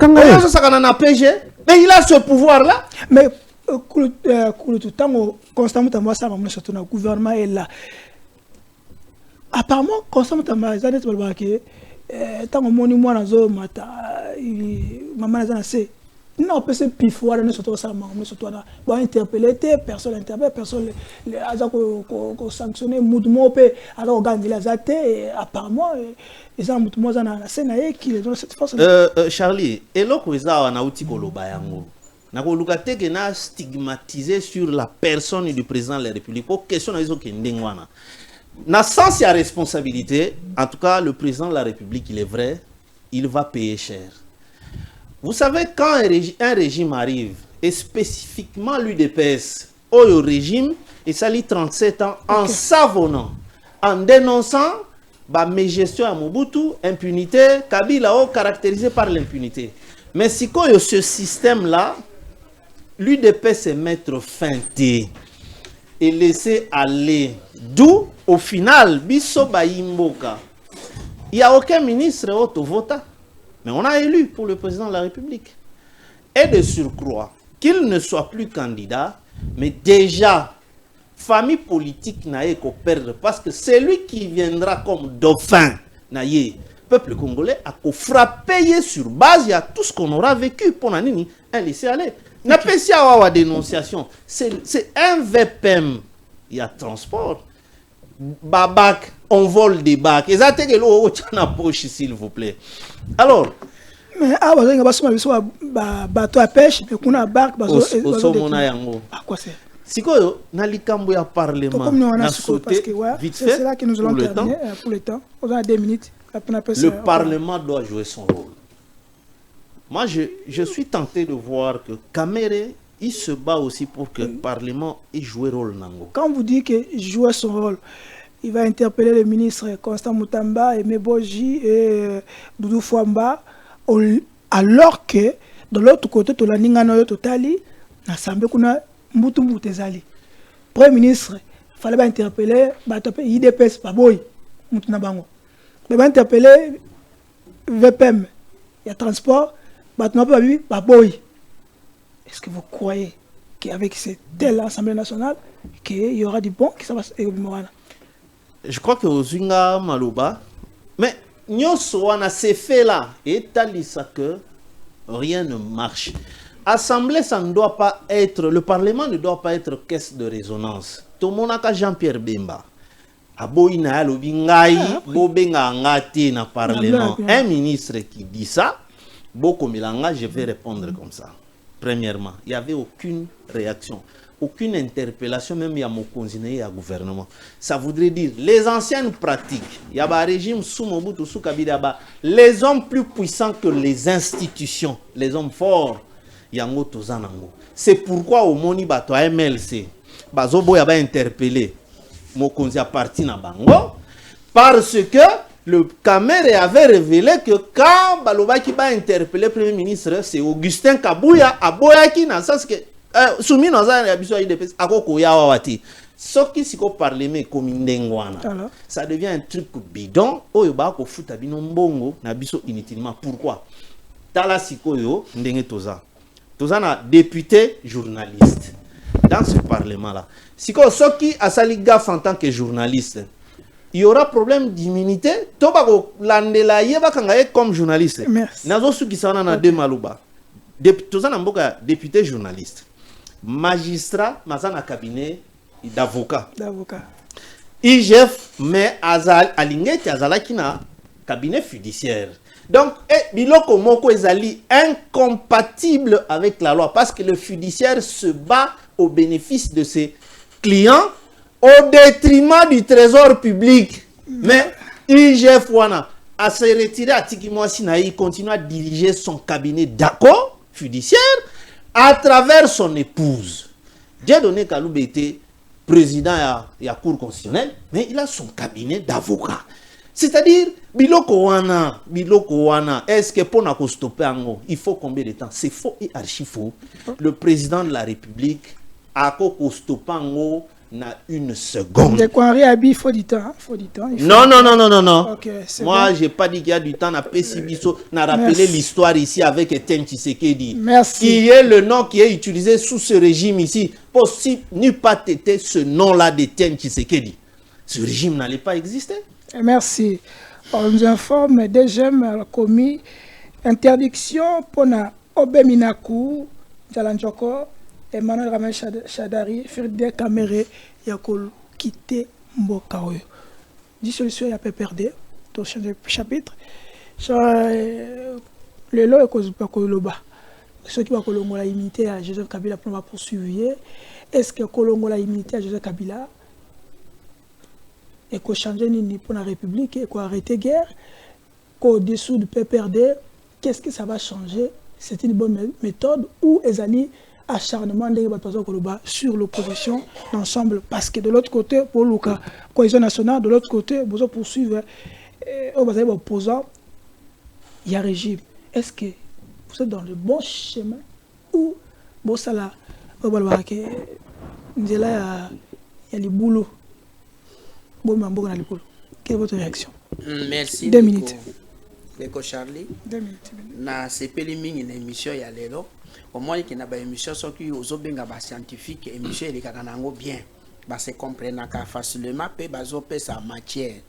il a ce pouvoir-là. Mais tout le temps, constamment, le gouvernement est là. Apparemment, constamment, tant que monument dans zone mata, maman non, peut se pifouer dans notre salle, mais surtout là, bon interpeller, personne interpelle, personne les a sanctionné, mouvement peut alors organiser les athées, apparemment ils ont mouvement dans la scène qui les donne cette force. Charlie, et là que ça on a outil koloba yango. Na koluka te que na stigmatisé sur la personne du président de la République. Pour question na iso ke ndengwana. Na sens ya responsabilité, en tout cas le président de la République, il est vrai, il va payer cher. Vous savez, quand un régime arrive, et spécifiquement l'UDPS, au régime, il s'allie 37 ans en savonnant, en dénonçant mes gestions à Mobutu, impunité, Kabila, caractérisé par l'impunité. Mais si ce système-là, l'UDPS est mettre feinté et laisser aller. D'où, au final, Bisso Baimboka, il n'y a aucun ministre auto-vota. Mais on a élu pour le président de la République. Et de surcroît, qu'il ne soit plus candidat, mais déjà, famille politique n'a qu'à perdre. Parce que c'est lui qui viendra comme dauphin, naïe, peuple congolais, à frapper sur base, il y a tout ce qu'on aura vécu pour Nanini, laisser aller. N'a pas si à dénonciation. C'est un VPM, il y a transport. Babak, on vole des bacs. Et ça, c'est que l'eau est poche, s'il vous plaît. Alors, mais ah, bah, bateau à pêche, mais qu'on a barque, à quoi c'est? Si quoi, Nalikambo ya parlement, c'est là que nous allons terminer pour le temps. On a 2 minutes. Le parlement doit jouer son rôle. Moi, je suis tenté de voir que Kamere, il se bat aussi pour que le parlement ait joué rôle. Quand vous dites qu'il joue son rôle, il va interpeller les ministres Constant Moutamba et Meboji et Doudou Fouamba, alors que de l'autre côté, tout le monde totali, l'Assemblée kuna mbutu mbutezali. Premier ministre, il fallait interpeller, IDPS, Baboy, Moutunabango. Il va interpeller VPM, il y a transport, Baboy. Est-ce que vous croyez qu'avec cette telle Assemblée nationale, qu'il y aura du bon qui s'en va? Je crois que aux Zunga Malouba, mais nous sommes ces faits-là, et ça que rien ne marche. Assemblée, ça ne doit pas être, le Parlement ne doit pas être caisse de résonance. Tout le monde a Jean-Pierre Bemba. Aboïna, Lobingaï, Bobenga Ngati, na Parlement. Un ministre qui dit ça, beaucoup Milanga, je vais répondre comme ça. Premièrement, il n'y avait aucune réaction. Aucune interpellation, même il y a mon conseiller et à gouvernement. Ça voudrait dire les anciennes pratiques. Il y a un régime sous Mobutu, sous Kabila, les hommes plus puissants que les institutions, les hommes forts. C'est pourquoi au Moni Bato MLC, Bazobo a interpellé mon conseiller parti na Bango, parce que le Kamere avait révélé que quand Balobaki va interpeller le Premier ministre, c'est Augustin Kabouya à Boyaki, dans le sens que soumis dans un habitude à IDPS, à Kokoya Wawati. Ce qui s'y parle, mais comme Ndengwana, ça devient un truc bidon. Oyoba ko futa bino mbongo na biso inutilement. Pourquoi? Tala sikoyo ndenge toza. Toza na député journaliste dans ce parlement là. Siko soki asali gaffe en tant que journaliste. Il y aura problème d'immunité. Toba ko landela yeba kangaye comme journaliste. Nazo su ki sana na de maluba. député journaliste, magistrat, mazana cabinet d'avocat. IGF, mais Alingeti Azalaki na cabinet fiduciaire. Donc, biloko moko ezali incompatible avec la loi parce que le fiduciaire se bat au bénéfice de ses clients au détriment du trésor public. Mais IGF wana a se retiré à Tikimwasi na il continue à diriger son cabinet d'accord fiduciaire à travers son épouse. J'ai donné Kaloube était président à la Cour constitutionnelle, mais il a son cabinet d'avocat. C'est-à-dire, biloko wana, est-ce que pour nous stopper ango, il faut combien de temps? C'est faux et archi faux. Le président de la République a stopper ango na une seconde. Il faut du temps. Non. Okay, moi, j'ai pas dit qu'il y a du temps. Na Pesibiso, na rappelé l'histoire ici avec Etienne Tshisekedi. Merci. Qui est le nom qui est utilisé sous ce régime ici. Possible, n'eût pas été ce nom-là d'Etienne Tshisekedi. Ce régime n'allait pas exister. Merci. On nous informe DGM a commis interdiction pour na Obeminaku, Jalanjoko, Emmanuel Ramel Chadari, Ferdinand Kamere, Yakol quitter Mbokaoyo. Dissolution ya PPRD, to changer chapitre. Le lot est cause pas Koloba. Ceux qui va Kolongo la immunité à Joseph Kabila pour va poursuivre. Est-ce que Kolongo la immunité à Joseph Kabila et qu'on change ni pour la République et qu'on arrête guerre, qu'au dessous du PPRD, qu'est-ce que ça va changer? C'est une bonne méthode ou les amis acharnement sur l'opposition d'ensemble parce que de l'autre côté pour le cas cohésion nationale, de l'autre côté vous poursuivre opposant il y a régime. Est-ce que vous êtes dans le bon chemin ou bon ça là il y a les boulots? Quelle est votre réaction? Merci. 2 minutes. Deko Charlie. 2 minutes. Na sepeli mingi na émission ya lelo. Au moins qu'il na ba émission so ki ozobenga ba scientifique émission ele kaka nango bien. Ba se comprendre ka facilement pe bazo pesa matière.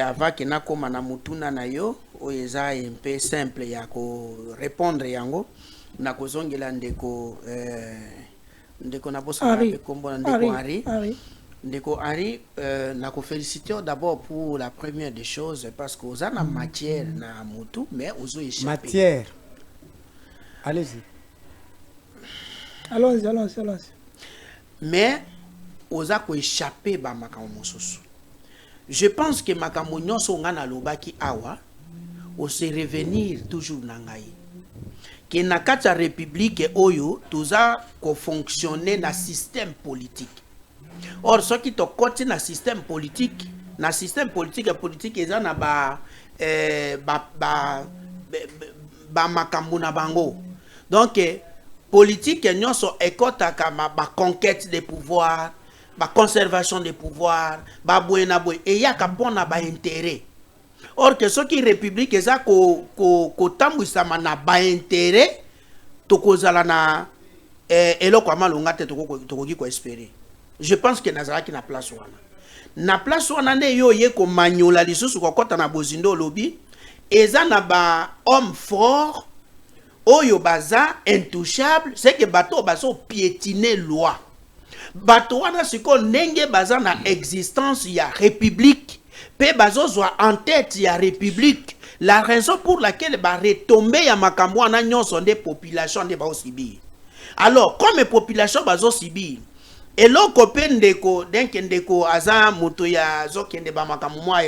Avant que na koma na mutuna na yo oyeza un peu simple ya ko répondre yango na kozongela ndeko na bosa pe kombo na ndeko Ari. Ndeko Henri, na féliciter d'abord pour la première des choses parce que vous avez matière na mutu mais vous avez échappé. Matière. Allez-y. Allons-y. Mais vous avez échappé ba makambo mosusu. Je pense que makambo nyonso ngana lobaki awa o se revenir toujours na ngai. Que na kati ya république oyo toza ko fonctionner na système politique. Or, ce qui est côté dans le système politique est makambu na bango. Donc, politique est conquête des pouvoirs, conservation des pouvoirs, et il y a un intérêt. Or, que ce qui est république est ça na intérêt, na espérer. Je pense que Nazaraki na place wana. Na place wana ne yo ye ko manyola lisusu ko kota na bozindo lobby. Eza na ba homme fort oyo baza intouchable, c'est que bato baso piétiner loi. Bato wana siko ndenge baza na existence ya république, pe bazo zwa en tête ya république. La raison pour laquelle ba retomber ya makambo wana nyonso nde population nde ba osibi. Alors comme population bazo sibi et l'autre ndeko ndeko aza moto ya zokende ba makambo mwa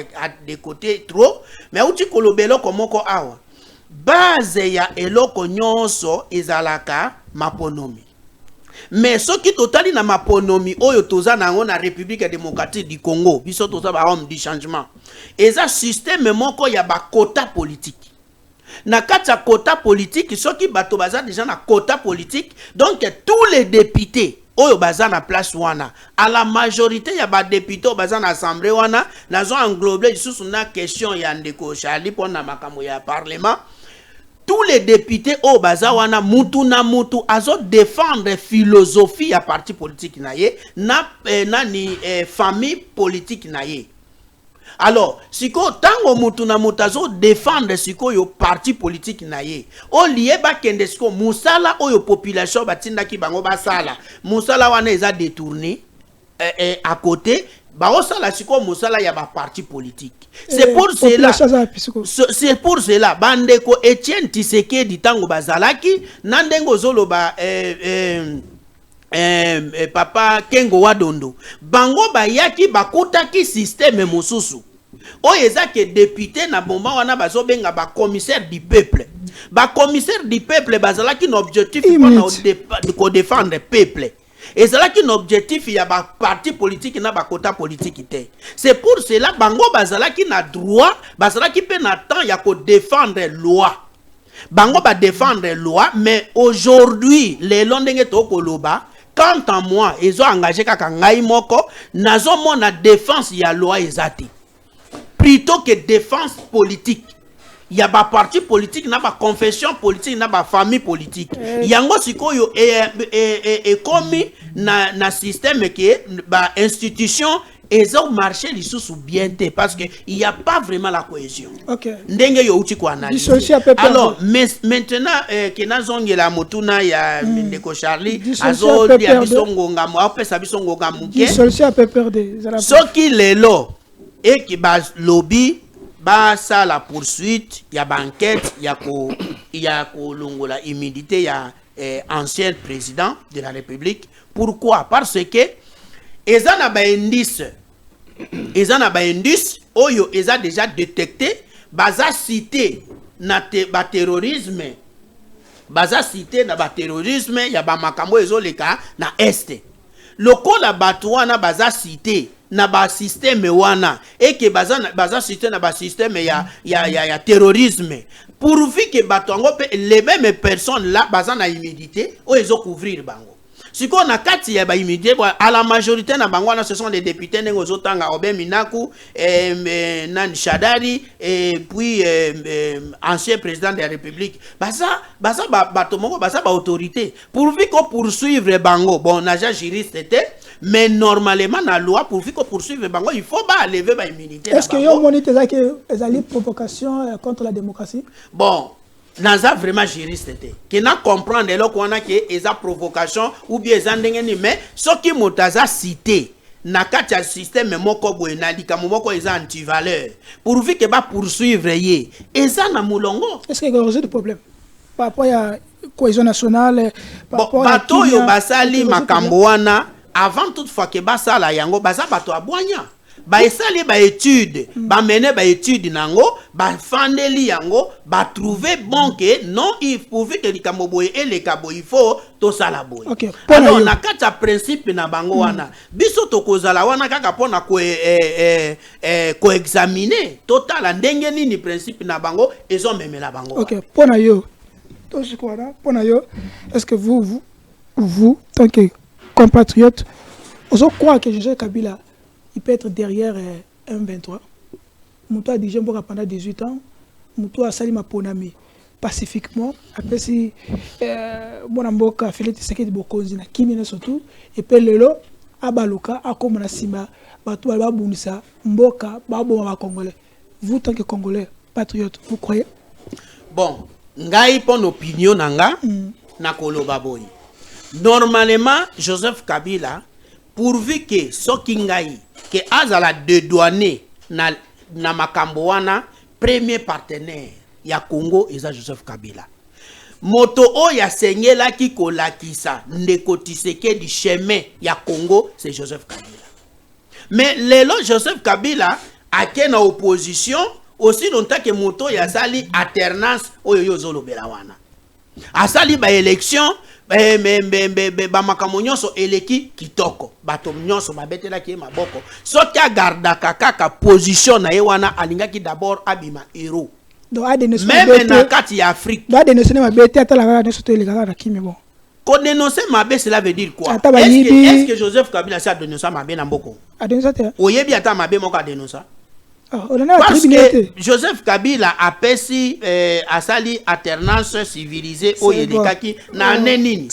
de côté trop mais uti kolobelo komoko awa base ya eloko nyonso ezalaka maponomi mais soki totali na maponomi oyo toza nango na République démocratique du Congo biso toza ba homme du changement eza système moko ya ba quota politique na kati ya quota politique soki bato baza déjà na quota politique donc tous les députés oyo baza na place wana à la majorité ya ba députés baza na assemblée wana nazo englober sous na question ya ndeko Charlie pona makambo ya parlement tous les députés au baza wana mutu na mutu azo défendre philosophie ya parti politique na ye na ni famille politique na ye Alors, siko tango mutu na mutazo défendre siko yo parti politique na ye. O lié ba kende siko musala oyo population batinda ki bango basala. Musala wana eza détourné à côté ba osala siko musala ya ba parti politique. C'est pour cela bandeko Etienne Tshisekedi tango bazalaki nandengo zoloba papa Kengo Wadondo bango bayaki bakutaki système mosusu oyo eza ke député na moment wana bazobenga ba commissaire du peuple bazalaki na objectif ko défendre peuple ezalaki na objectif ya ba parti politique na ba quota politique te. C'est pour cela bango bazalaki na droit bazalaki pe na temps ya ko défendre loi bango ba défendre loi. Mais aujourd'hui les londenge to koloba quant à moi, ils ont engagé kaka ngai moko, nazo mona défense ya loi ezati. Plutôt que défense politique. Il y a ba parti politique, na ba confession politique, na ba famille politique. Yango sikoyo commis na système que ba institution ils ont marché les sous bien parce que il y a pas vraiment la cohésion. OK. Ndenge yo uti ko analyse. Alors maintenant que nazonge la motuna ya Ndeko Charlie azo dia bisongo ngamo apesa bisongo ngamo ke. Dissolution a perdu. Soki lelo et qui base lobby ba ça la poursuite ya banquette ya ko longola immunité ya ancien président de la République. Pourquoi? Parce que eza na ba indice oyo eza déjà détecté baza cité na ba terrorisme ya ba makambo ezoleka na este lokola bato wana baza cité na ba système wana et que baza cité na ba système ya terrorisme pourvu que bato ngo les mêmes personnes là baza na immunité o ezo couvrir bango. Si on a 4 ya ba immunité à la majorité na bango na ce sont des députés nengo zotanga Oben Minaku Nan Shadari et puis ancien président de la République baza bato moko baza ba autorité pourvu qu'on poursuivre bango bon naja juriste était mais normalement la loi pourvu qu'on poursuivre bango il faut ba lever ba immunité. Est-ce que yo monite ça que ezali provocation contre la démocratie? Bon naza vraiment juriste te qui n'a comprendre là qu'on a que eza provocation ou bien eza ndenge mais ce qui motaza cité na kati ya système moko boye na likambo moko eza anti-valeur pourvu que ba poursuivre ye eza na mulongo. Est-ce qu'il y a un problème par rapport à cohésion nationale par bato yo basali makambo wana avant toutefois que basala yango baza bato abwanya ba esali ba étude ba mener ba étude nango ba fandeli yango ba trouver bon que non il pourvu que likambo boye et les kabo il faut to sala boye. Okay. Alors na kata principe na bango wana biso to kozala wana kaka pona ko examiner total ndenge nini principe na bango ezo memela bango. OK, pona yo to sikwana pona yo est-ce que vous tant que compatriote vous croyez que Joseph Kabila il peut être derrière M23. Moutou a déjà pendant 18 ans. Moutou a sali ma ponami pacifiquement. Après si mon amboka Félix Tshisekedi Bokonzi na kimina surtout et puis lelo abaloka akomona sima bato ba bunisa mboka ba bomba congolais. Vous tant que congolais patriote, vous croyez? Bon, ngai pon opinion nanga na koloba boy. Normalement Joseph Kabila pourvu que soki ngai que azala dédouané na makambo wana premier partenaire ya Congo eza Joseph Kabila. Moto o ya sengela ki kolakisa Ndeko Tshisekedi chemin ya Congo c'est Joseph Kabila. Mais lelo Joseph Kabila a ken na opposition aussi longtemps que moto ya sali alternance oyo yo zolobela wana. Asali ba élection ba makambo nyonso eleki kitoko bato nyonso babetela ki maboko soki agardaka kaka position na ye wana alingaki d'abord abima héros même na kati ya Afrique doit dénoncer mabete atala na soto eleka na kimi bon ko dénoncer mabe cela veut dire quoi est-ce que Joseph Kabila sa dénoncer mabe na mboko a dénoncer oyebi ata mabe moko a dénoncer parce que Joseph Kabila a pesi asali alternance civilisée au Yedekaki na nenini.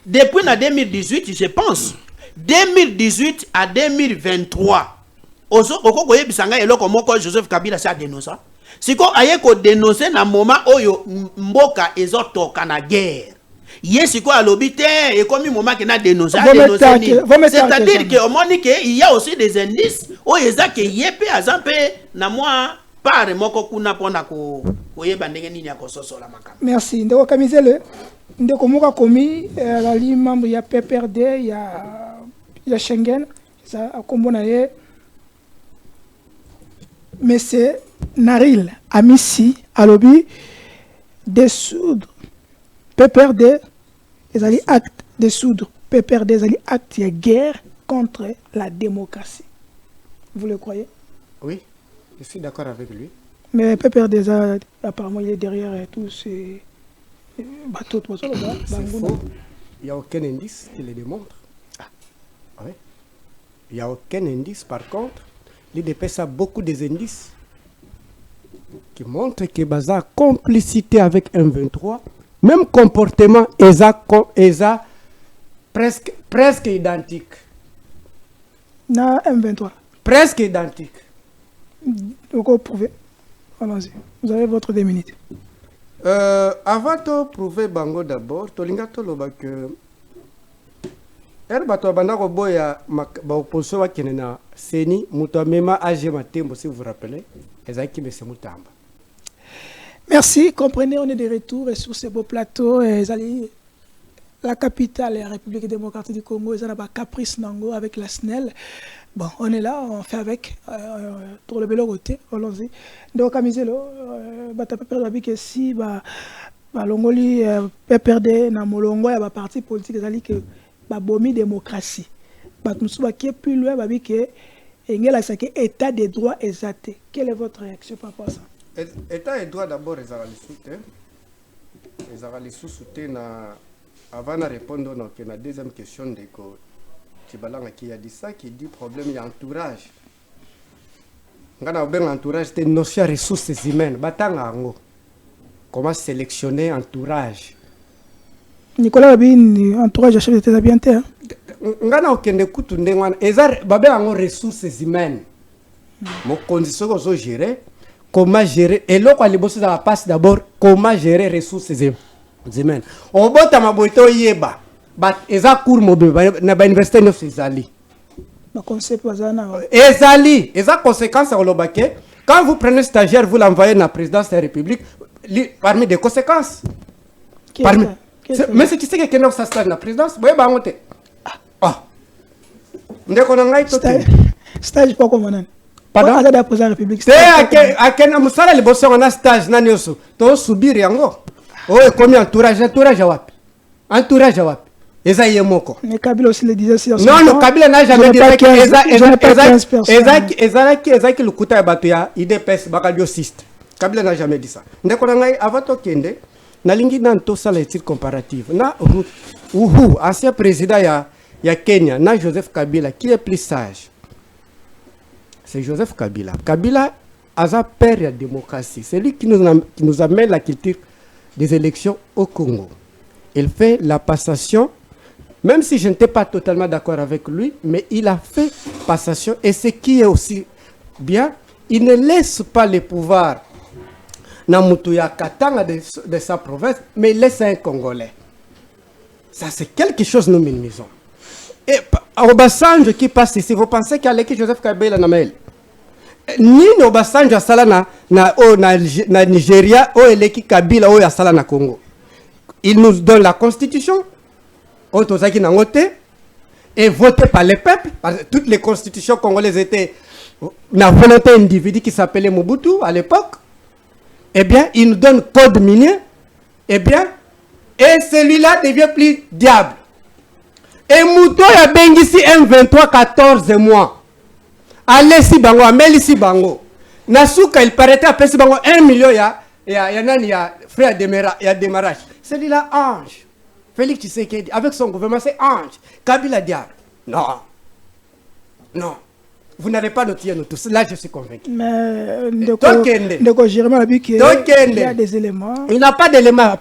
Depuis na 2018, je pense, 2018 à 2023, oko koyebisanga eloko moko Joseph Kabila sa dénoncer. Siko aye ko dénoncer na moment oyo mboka ezotoka na guerre. Yesiko alobite et comme moment que na dénoncer c'est-à-dire que au monique il y a aussi des indices o ezake yepe azampe na moi par moko kuna pona ko yeba ndenge nini ya kososola makamba. Merci ndeko Kamizele ndeko moka komi la li membre ya PPRD ya Schengen ça akombona ye Monsieur Naril Amissi alobi dissoudre PPRD les alliés acte de soudre PPRD les alliés acte de guerre contre la démocratie. Vous le croyez? Oui, je suis d'accord avec lui. Mais PPRD apparemment il est derrière et tout ces bateaux tout ça. C'est faux. Il n'y a aucun indice qui le démontre. Oui. Il n'y a aucun indice. Par contre, l'IDPS a beaucoup d'indices qui montrent que Baza a complicité avec M23. Même comportement ESA presque identique. Na M23. Presque identique. Donc vous pouvez. Allons-y. Vous avez votre 2 minutes. Avant de prouver Bango d'abord, Tolinga Toloba que Herbato Bandako Boya opposition wa Kenena Seni Mutamema AG Matembo si vous vous rappelez, Ezaki Mese Mutamba. Merci, comprenez, on est de retour et sur ce beau plateau. La capitale, la République démocratique du Congo, ils ont un caprice nango avec la SNEL. Bon, on est là, on fait avec, pour le bel côté, allons-y. Donc, Kamizelo, tu peux perdre que si, l'Ongoli peut perdre dans Molongo, il y a un parti politique qui a bomi démocratie. Nous qui est plus loin, que l'état des droits exacts. Quelle est votre réaction par rapport à ça? État et droit d'abord, les soutien avant de répondre à la deuxième question de Tibalanga qui a dit ça, qui dit problème il y a entourage. Quand on a entourage, c'est une notion de ressources humaines. Comment sélectionner entourage? Nicolas Babin, entourage chef d'état bien terre. Ngana okende kutu ndengwana ezar babe ango ressources humaines. Mo condition ko gérer. Comment gérer et là, les bosses la passe d'abord comment gérer ressources humaines. On bota maboito yeba, but eza cours mobile na ba université neuf ezali. Ma concept wazana. Ezali, eza conséquences au lobake. Quand vous prenez stagiaire, vous l'envoyez dans la présidence de la République, parmi des conséquences. Parmi. Mais c'est tu sais que quelqu'un ça stage dans la présidence, boye ba ngote. Ah. Ndeko na ngai tote. Stage pas comme on. Pardon? À la présidence de la République. C'est à quel musala les bossons on a stage na nyoso. To subir yango. Oh, combien entourage wapi? Entourage wapi? Eza yemoko. Mais Kabila aussi le disait sur non, Kabila n'a jamais dit que Eza qui lukuta ya bato ya IDPS bakabiosiste. Kabila n'a jamais dit ça. Ndeko na ngai avant to kende na lingi na to sala étude comparative. Na ancien président ya Kenya, na Joseph Kabila qui est plus sage. C'est Joseph Kabila. Kabila a un père de la démocratie. C'est lui qui nous amène la culture des élections au Congo. Il fait la passation, même si je n'étais pas totalement d'accord avec lui, mais il a fait passation. Et ce qui est aussi bien, il ne laisse pas les pouvoirs Namutuya Katanga de sa province, mais il laisse un Congolais. Ça, c'est quelque chose que nous minimisons. Et Obasanjo qui passe ici, vous pensez qu'il y a l'équipe Joseph Kabila na mail? Ni Obasanjo asala na Nigeria ou l'équipe Kabila ou asala na Congo. Il nous donne la constitution, et votée par le peuple. Toutes les constitutions congolaises étaient la volonté individu qui s'appelait Mobutu à l'époque. Eh bien, il nous donne code minier. Eh bien, et celui-là devient plus diable. Et Mouto ya bengisi M23 14 mois. Allez si bango, ameli si bango. Nasuka il paraît à pesi bango 1 million ya frère démarrage. Celui-là ange. Félix Tshisekedi avec son gouvernement c'est ange. Kabila diable. Non. Non. Vous n'avez pas noté nous tous. Là je suis convaincu. Mais Ndeko Jérémy a dit qu'il y a des éléments. Il n'a pas d'éléments.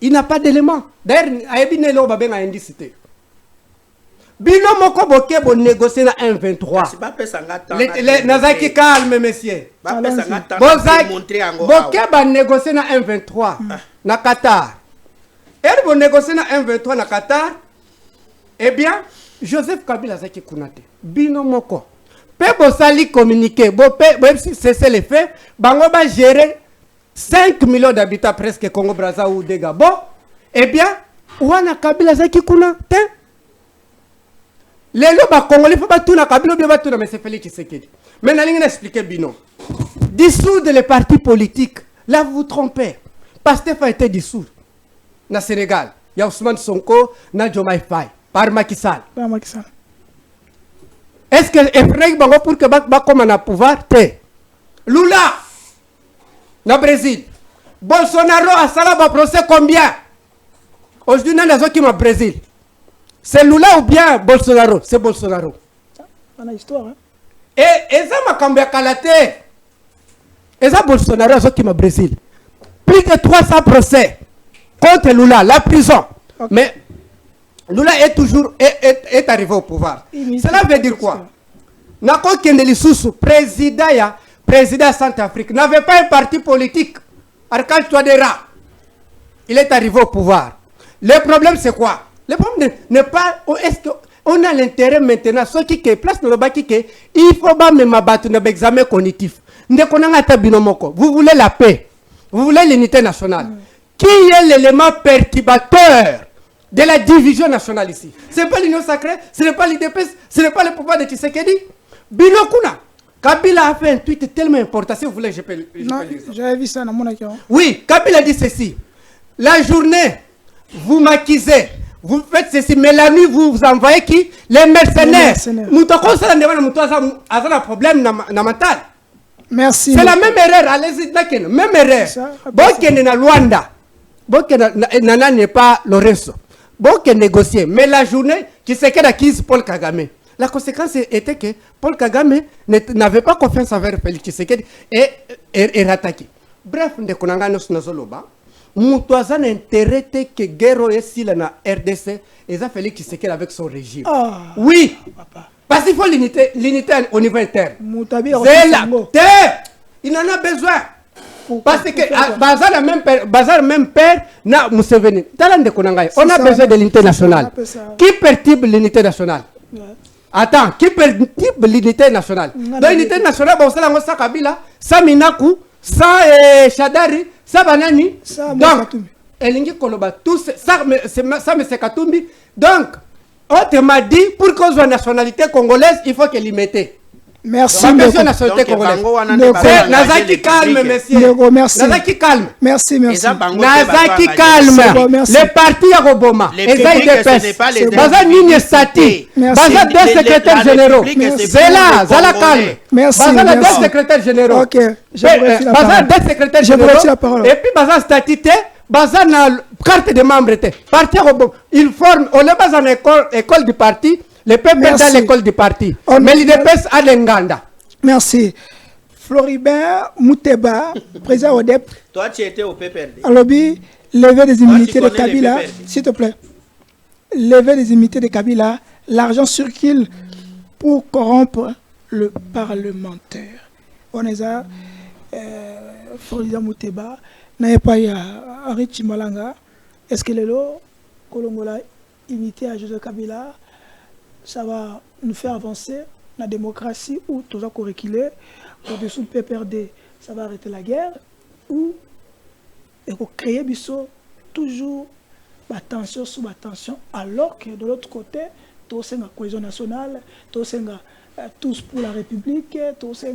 Il n'a pas d'éléments. D'ailleurs, il n'a pas d'éléments. Bino moko boke bo négocier na 1,23. C'est pas pesa ngata. Nazaki calme monsieur. Ba pesa ngata. Boke ba négocier na 1,23 na Qatar. Et bo négocier na 1,23 na Qatar. Eh bien, Joseph Kabila zaki kunate. Bino moko. Pe bo sali communiquer, bo cesser les faits, bango ba gérer 5 millions d'habitants presque Congo Brazza ou de Gabon. Eh bien, wana Kabila zaki kunate. Les lois congolais faut pas tout na Kabila bien tout na mais c'est Félix Tshisekedi. Mais na linga expliquer bino. Dissoudre les partis politiques, là vous vous trompez. Pastef a été dissous na Sénégal. Il y a Ousmane Sonko, na Diomaye Faye, par Macky Sall. Par Macky Sall. Est-ce que Efraïm Bango pour que ba comme na pouvoir té Lula na Brésil. Bolsonaro a sala ba procès combien? Aujourd'hui na zo qui ma Brésil. C'est Lula ou bien Bolsonaro? C'est Bolsonaro. On a histoire. Hein? Et ça m'a cambié Kalate. Et ça Bolsonaro a qui m'a Brésil. Plus de 300 procès contre Lula, la prison. Okay. Mais Lula est toujours est arrivé au pouvoir. Cela veut dire quoi? Nako Kendeli Soussou, président Centrafrique, n'avait pas un parti politique. Archange Touadéra. Il est arrivé au pouvoir. Le problème c'est quoi? Le problème n'est pas est-ce qu'on a l'intérêt maintenant, ce qui est place dans le baki, il faut pas même abattre un examen cognitif. Vous voulez la paix, vous voulez l'unité nationale. Qui est l'élément perturbateur de la division nationale ici? Ce n'est pas l'union sacrée, ce n'est pas l'IDPS, ce n'est pas le pouvoir de Tshisekedi. Binokuna. Kabila a fait un tweet tellement important, si vous voulez, je peux non, j'avais vu ça dans mon account. Oui, Kabila dit ceci. La journée, vous maquisez. Vous faites ceci, mais la nuit, vous envoyez qui? Les mercenaires. Nous avons un problème mental. Merci. C'est la même erreur. Allez-y, même erreur. Bon, qui est dans Luanda. Bon, qui n'est pas Lorenzo. Bon, qui négocié. Mais la journée, qui s'est acquise Paul Kagame. La conséquence était que Paul Kagame n'avait pas confiance envers Félix Tshisekedi et rattaqué. Bref, nous avons Moutouazan intérêt que Guerrero est si la RDC et ça Félix Tshisekedi avec son régime. Oh. Oui. Parce qu'il faut l'unité au niveau interne. C'est là. Il en a besoin. Parce que Bazar même père na Museveni. On a besoin de l'unité nationale. Qui perturbe l'unité nationale? Attends, qui perturbe l'unité nationale? Dans l'unité nationale, bon, ça la Kabila, ça Minaku, ça Shadari. Ça banani donc elingi koloba tout ça c'est Katumbi donc on m'a dit pour qu'on soit nationalité congolaise il faut qu'elle y mette. Merci. Nationalité congolaise. Nazaki calme monsieur. Nazaki calme. Merci. Nazaki calme. Les partis à Roboma. Les IDPS. Baza Nigne Stati. Baza deux secrétaires généraux. Zela calme. Merci. Baza deux secrétaires généraux. Ok. Baza deux secrétaires généraux. Et puis Baza statité. Baza na carte de membre. Parti à Roboma. Ils forment. On est pas en école du parti. Les peuples dans l'école du parti. Mais l'IDPS a l'Enganda. Merci. Floribert Mouteba, président ODEP. Toi, tu étais au PPRD. Alors, lever des immunités de Kabila, s'il te plaît. Lever des immunités de Kabila, l'argent circule pour corrompre le parlementaire. On est à Floribert Mouteba, n'avait pas eu à Richie Malanga. Est-ce que le lot, Kolongola, imité à Joseph Kabila, ça va nous faire avancer la démocratie ou tout ça qu'on reculer au-dessous du PPRD, ça va arrêter la guerre ou créer toujours tension sous tension alors que de l'autre côté, tous la cohésion nationale, tous pour la République, tous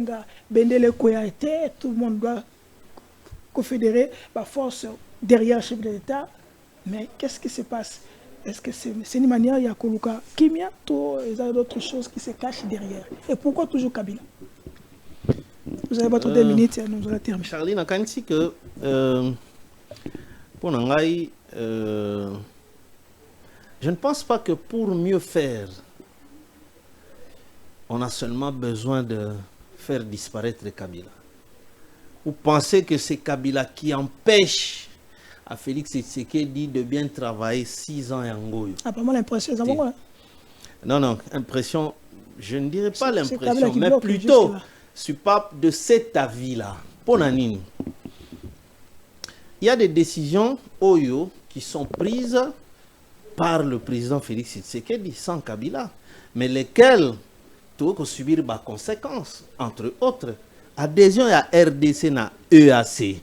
Bendele Koyate, tout le monde doit confédérer la force derrière le chef de l'État. Mais qu'est-ce qui se passe? Est-ce que c'est une manière, il y a Koluka Kimia, il y a d'autres choses qui se cachent derrière? Et pourquoi toujours Kabila? Vous avez votre 2 minutes et nous allons terminer. Charline, quand dit que pour Nangaï, je ne pense pas que pour mieux faire, on a seulement besoin de faire disparaître Kabila. Vous pensez que c'est Kabila qui empêche à Félix Tshisekedi de bien travailler 6 ans en Angola? Ah, pas mal l'impression, Non, impression, je ne dirais pas C'est l'impression, Kabila qui mais bloque plutôt, jusque-là. je suis pas de cet avis-là. Pour Nanine, il y a des décisions, Oyo, qui sont prises par le président Félix Tshisekedi sans Kabila, mais lesquelles doivent subir des conséquences, entre autres. Adhésion à RDC na EAC.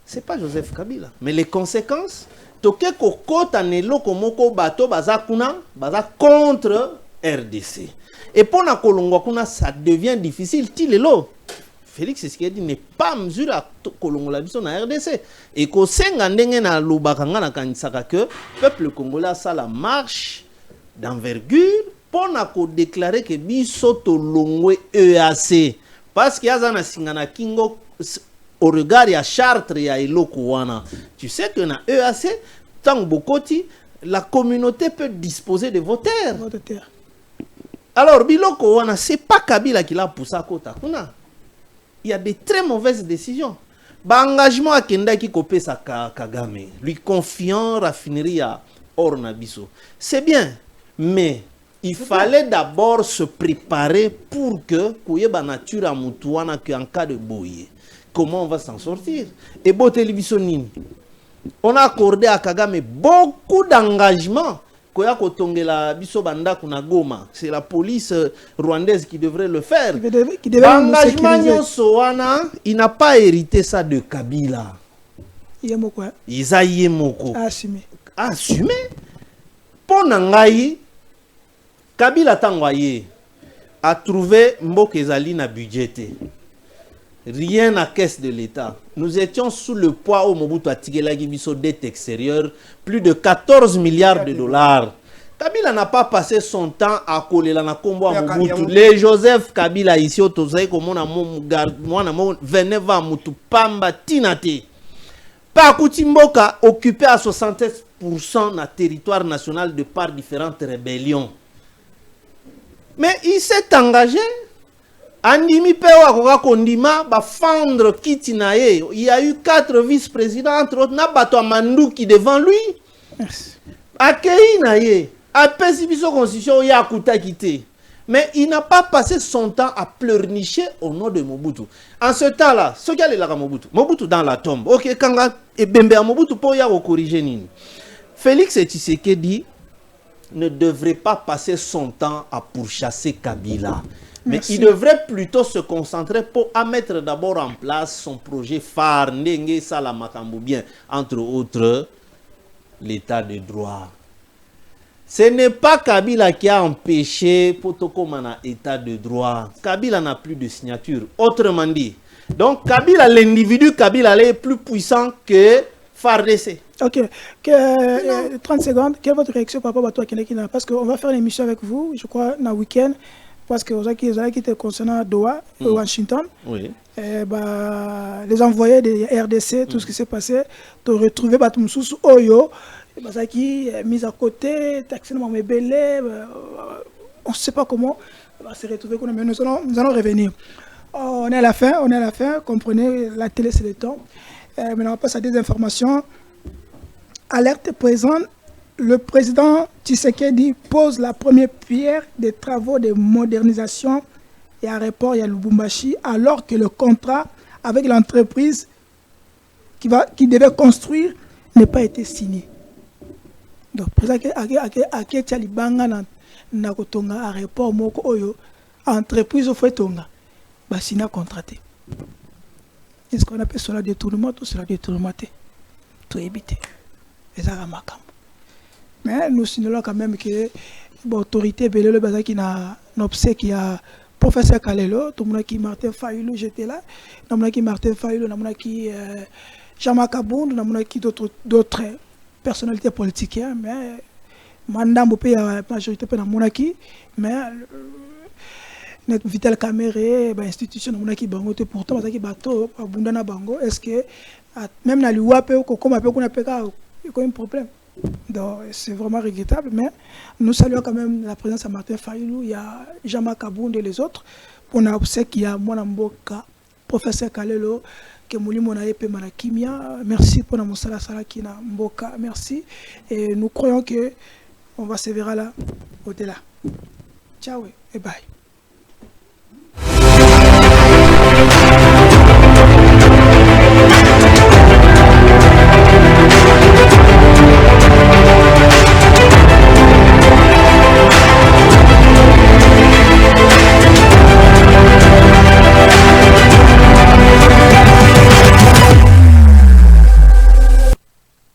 C'est pas Joseph Kabila. Mais les conséquences, toke kokota nelo komoko bato baza kuna, baza contre RDC. Et pour na kolongwa kuna, ça devient difficile. Tilelo, Félix Tshisekedi n'est pas mesure à kolongola biso na RDC. Et ko senga ndenge na lobakanga na kanisaka que peuple congolais a la marche d'envergure pour na ko déclarer que biso to longwe EAC. Parce qu'il y a zana singana kingo au regard ya Chartres ya eloko wana. Tu sais que na EAC tant bokoti la communauté peut disposer de voteurs. Alors biloko wana c'est pas Kabila qui l'a poussé à kota kuna. Il y a des très mauvaises décisions. Ba engagement à kenda ki kopesa Kagame, lui confiant raffinerie à Ornabiso. C'est bien, mais il fallait d'abord se préparer pour que Kouyeba nature à Moutouana qu'en cas de boye. Comment on va s'en sortir? Et bon télévision, on a accordé à Kagame beaucoup d'engagement. Koya Kotongela Biso Banda Kuna Goma, c'est la police rwandaise qui devrait le faire. L'engagement Soana, il n'a pas hérité ça de Kabila. Isa Yemoko. Assumé. Assumé. Pour Nangaï, Kabila Tangwaye a trouvé Mbokezali na budgété. Rien à caisse de l'État. Nous étions sous le poids au Mobutu Atigela Gibiso dette extérieure, plus de 14 milliards de dollars. Kabila n'a pas passé son temps à coller la Nakombo à Mobutu. Les Joseph Kabila ici au Tozaï, comme on a mon venez va Moutou Pamba Tinate. Pakutimboka occupé à 76% na territoire national de par différentes rébellions. Mais il s'est engagé. Andimi Pewa Koka Kondima va fendre Kitinaye. Il y a eu 4 vice-présidents, entre autres, Nabato Mandouki devant lui. Akei Naye. Apesi biso constitution ya kuta kité. Mais il n'a pas passé son temps à pleurnicher au nom de Mobutu. En ce temps-là, ce qu'il y a là Mobutu, Mobutu dans la tombe. OK, kanga et Bembe à Mobutu pour ya corriger nini. Félix Tshisekedi ne devrait pas passer son temps à pourchasser Kabila. Mais merci. Il devrait plutôt se concentrer pour mettre d'abord en place son projet phare, Ndenge Salamakambo bien, entre autres, l'état de droit. Ce n'est pas Kabila qui a empêché Potokomana état de droit. Kabila n'a plus de signature. Autrement dit, donc Kabila, l'individu Kabila est plus puissant que FARDC. Ok, 30 secondes. Quelle est votre réaction par rapport à toi, Kenekina? Parce qu'on va faire une émission avec vous, je crois, dans le week-end. Parce que vous avez quitté concernant Doha, Washington. Oui. Les envoyés de RDC, tout ce qui s'est passé, de retrouver Batumsous Oyo, qui est mis à côté, taxément mébélé, on ne sait pas comment on va se retrouver. Mais nous allons revenir. On est à la fin, comprenez, la télé c'est le temps. Maintenant on passe à des informations. Alerte présente. Le président Tshisekedi pose la première pierre des travaux de modernisation et aéroport à Lubumbashi alors que le contrat avec l'entreprise qui devait construire n'a pas été signé. Donc, le président Tshisekedi na kotonga aéroport moko oyo entreprise fait tonga ba signé contraté. Est-ce qu'on appelle cela détournement ou cela détournement? Tout éviter. Et ça makam. Mais nous signalons quand même que l'autorité Belelo Bazaki n'a obséqué qui a professeur Kalelo, tout le monde qui Martin Fayulu, j'étais là, tout le monde qui Martin Fayulu, tout le monde qui Jean-Marc Abound, tout le monde qui d'autres personnalités politiques, mais Mandam Bopé a majorité pour la monarchie, mais notre Vital Caméré, institution de monarchie bangote pourtant Bazaki bateau Abundana bango, est-ce que même dans l'UAP comme un peu qu'on a un problème? Donc c'est vraiment regrettable, mais nous saluons quand même la présence de Martin Fayulu, il y a Jean-Marc Abound et les autres. On a observé qu'il y a Mwanamboka, professeur Kalelo, que Mouli Monaepe Manakimia. Merci pour notre sala Salakina Mboka, merci. Et nous croyons que on va se verra là, au-delà. Ciao et bye.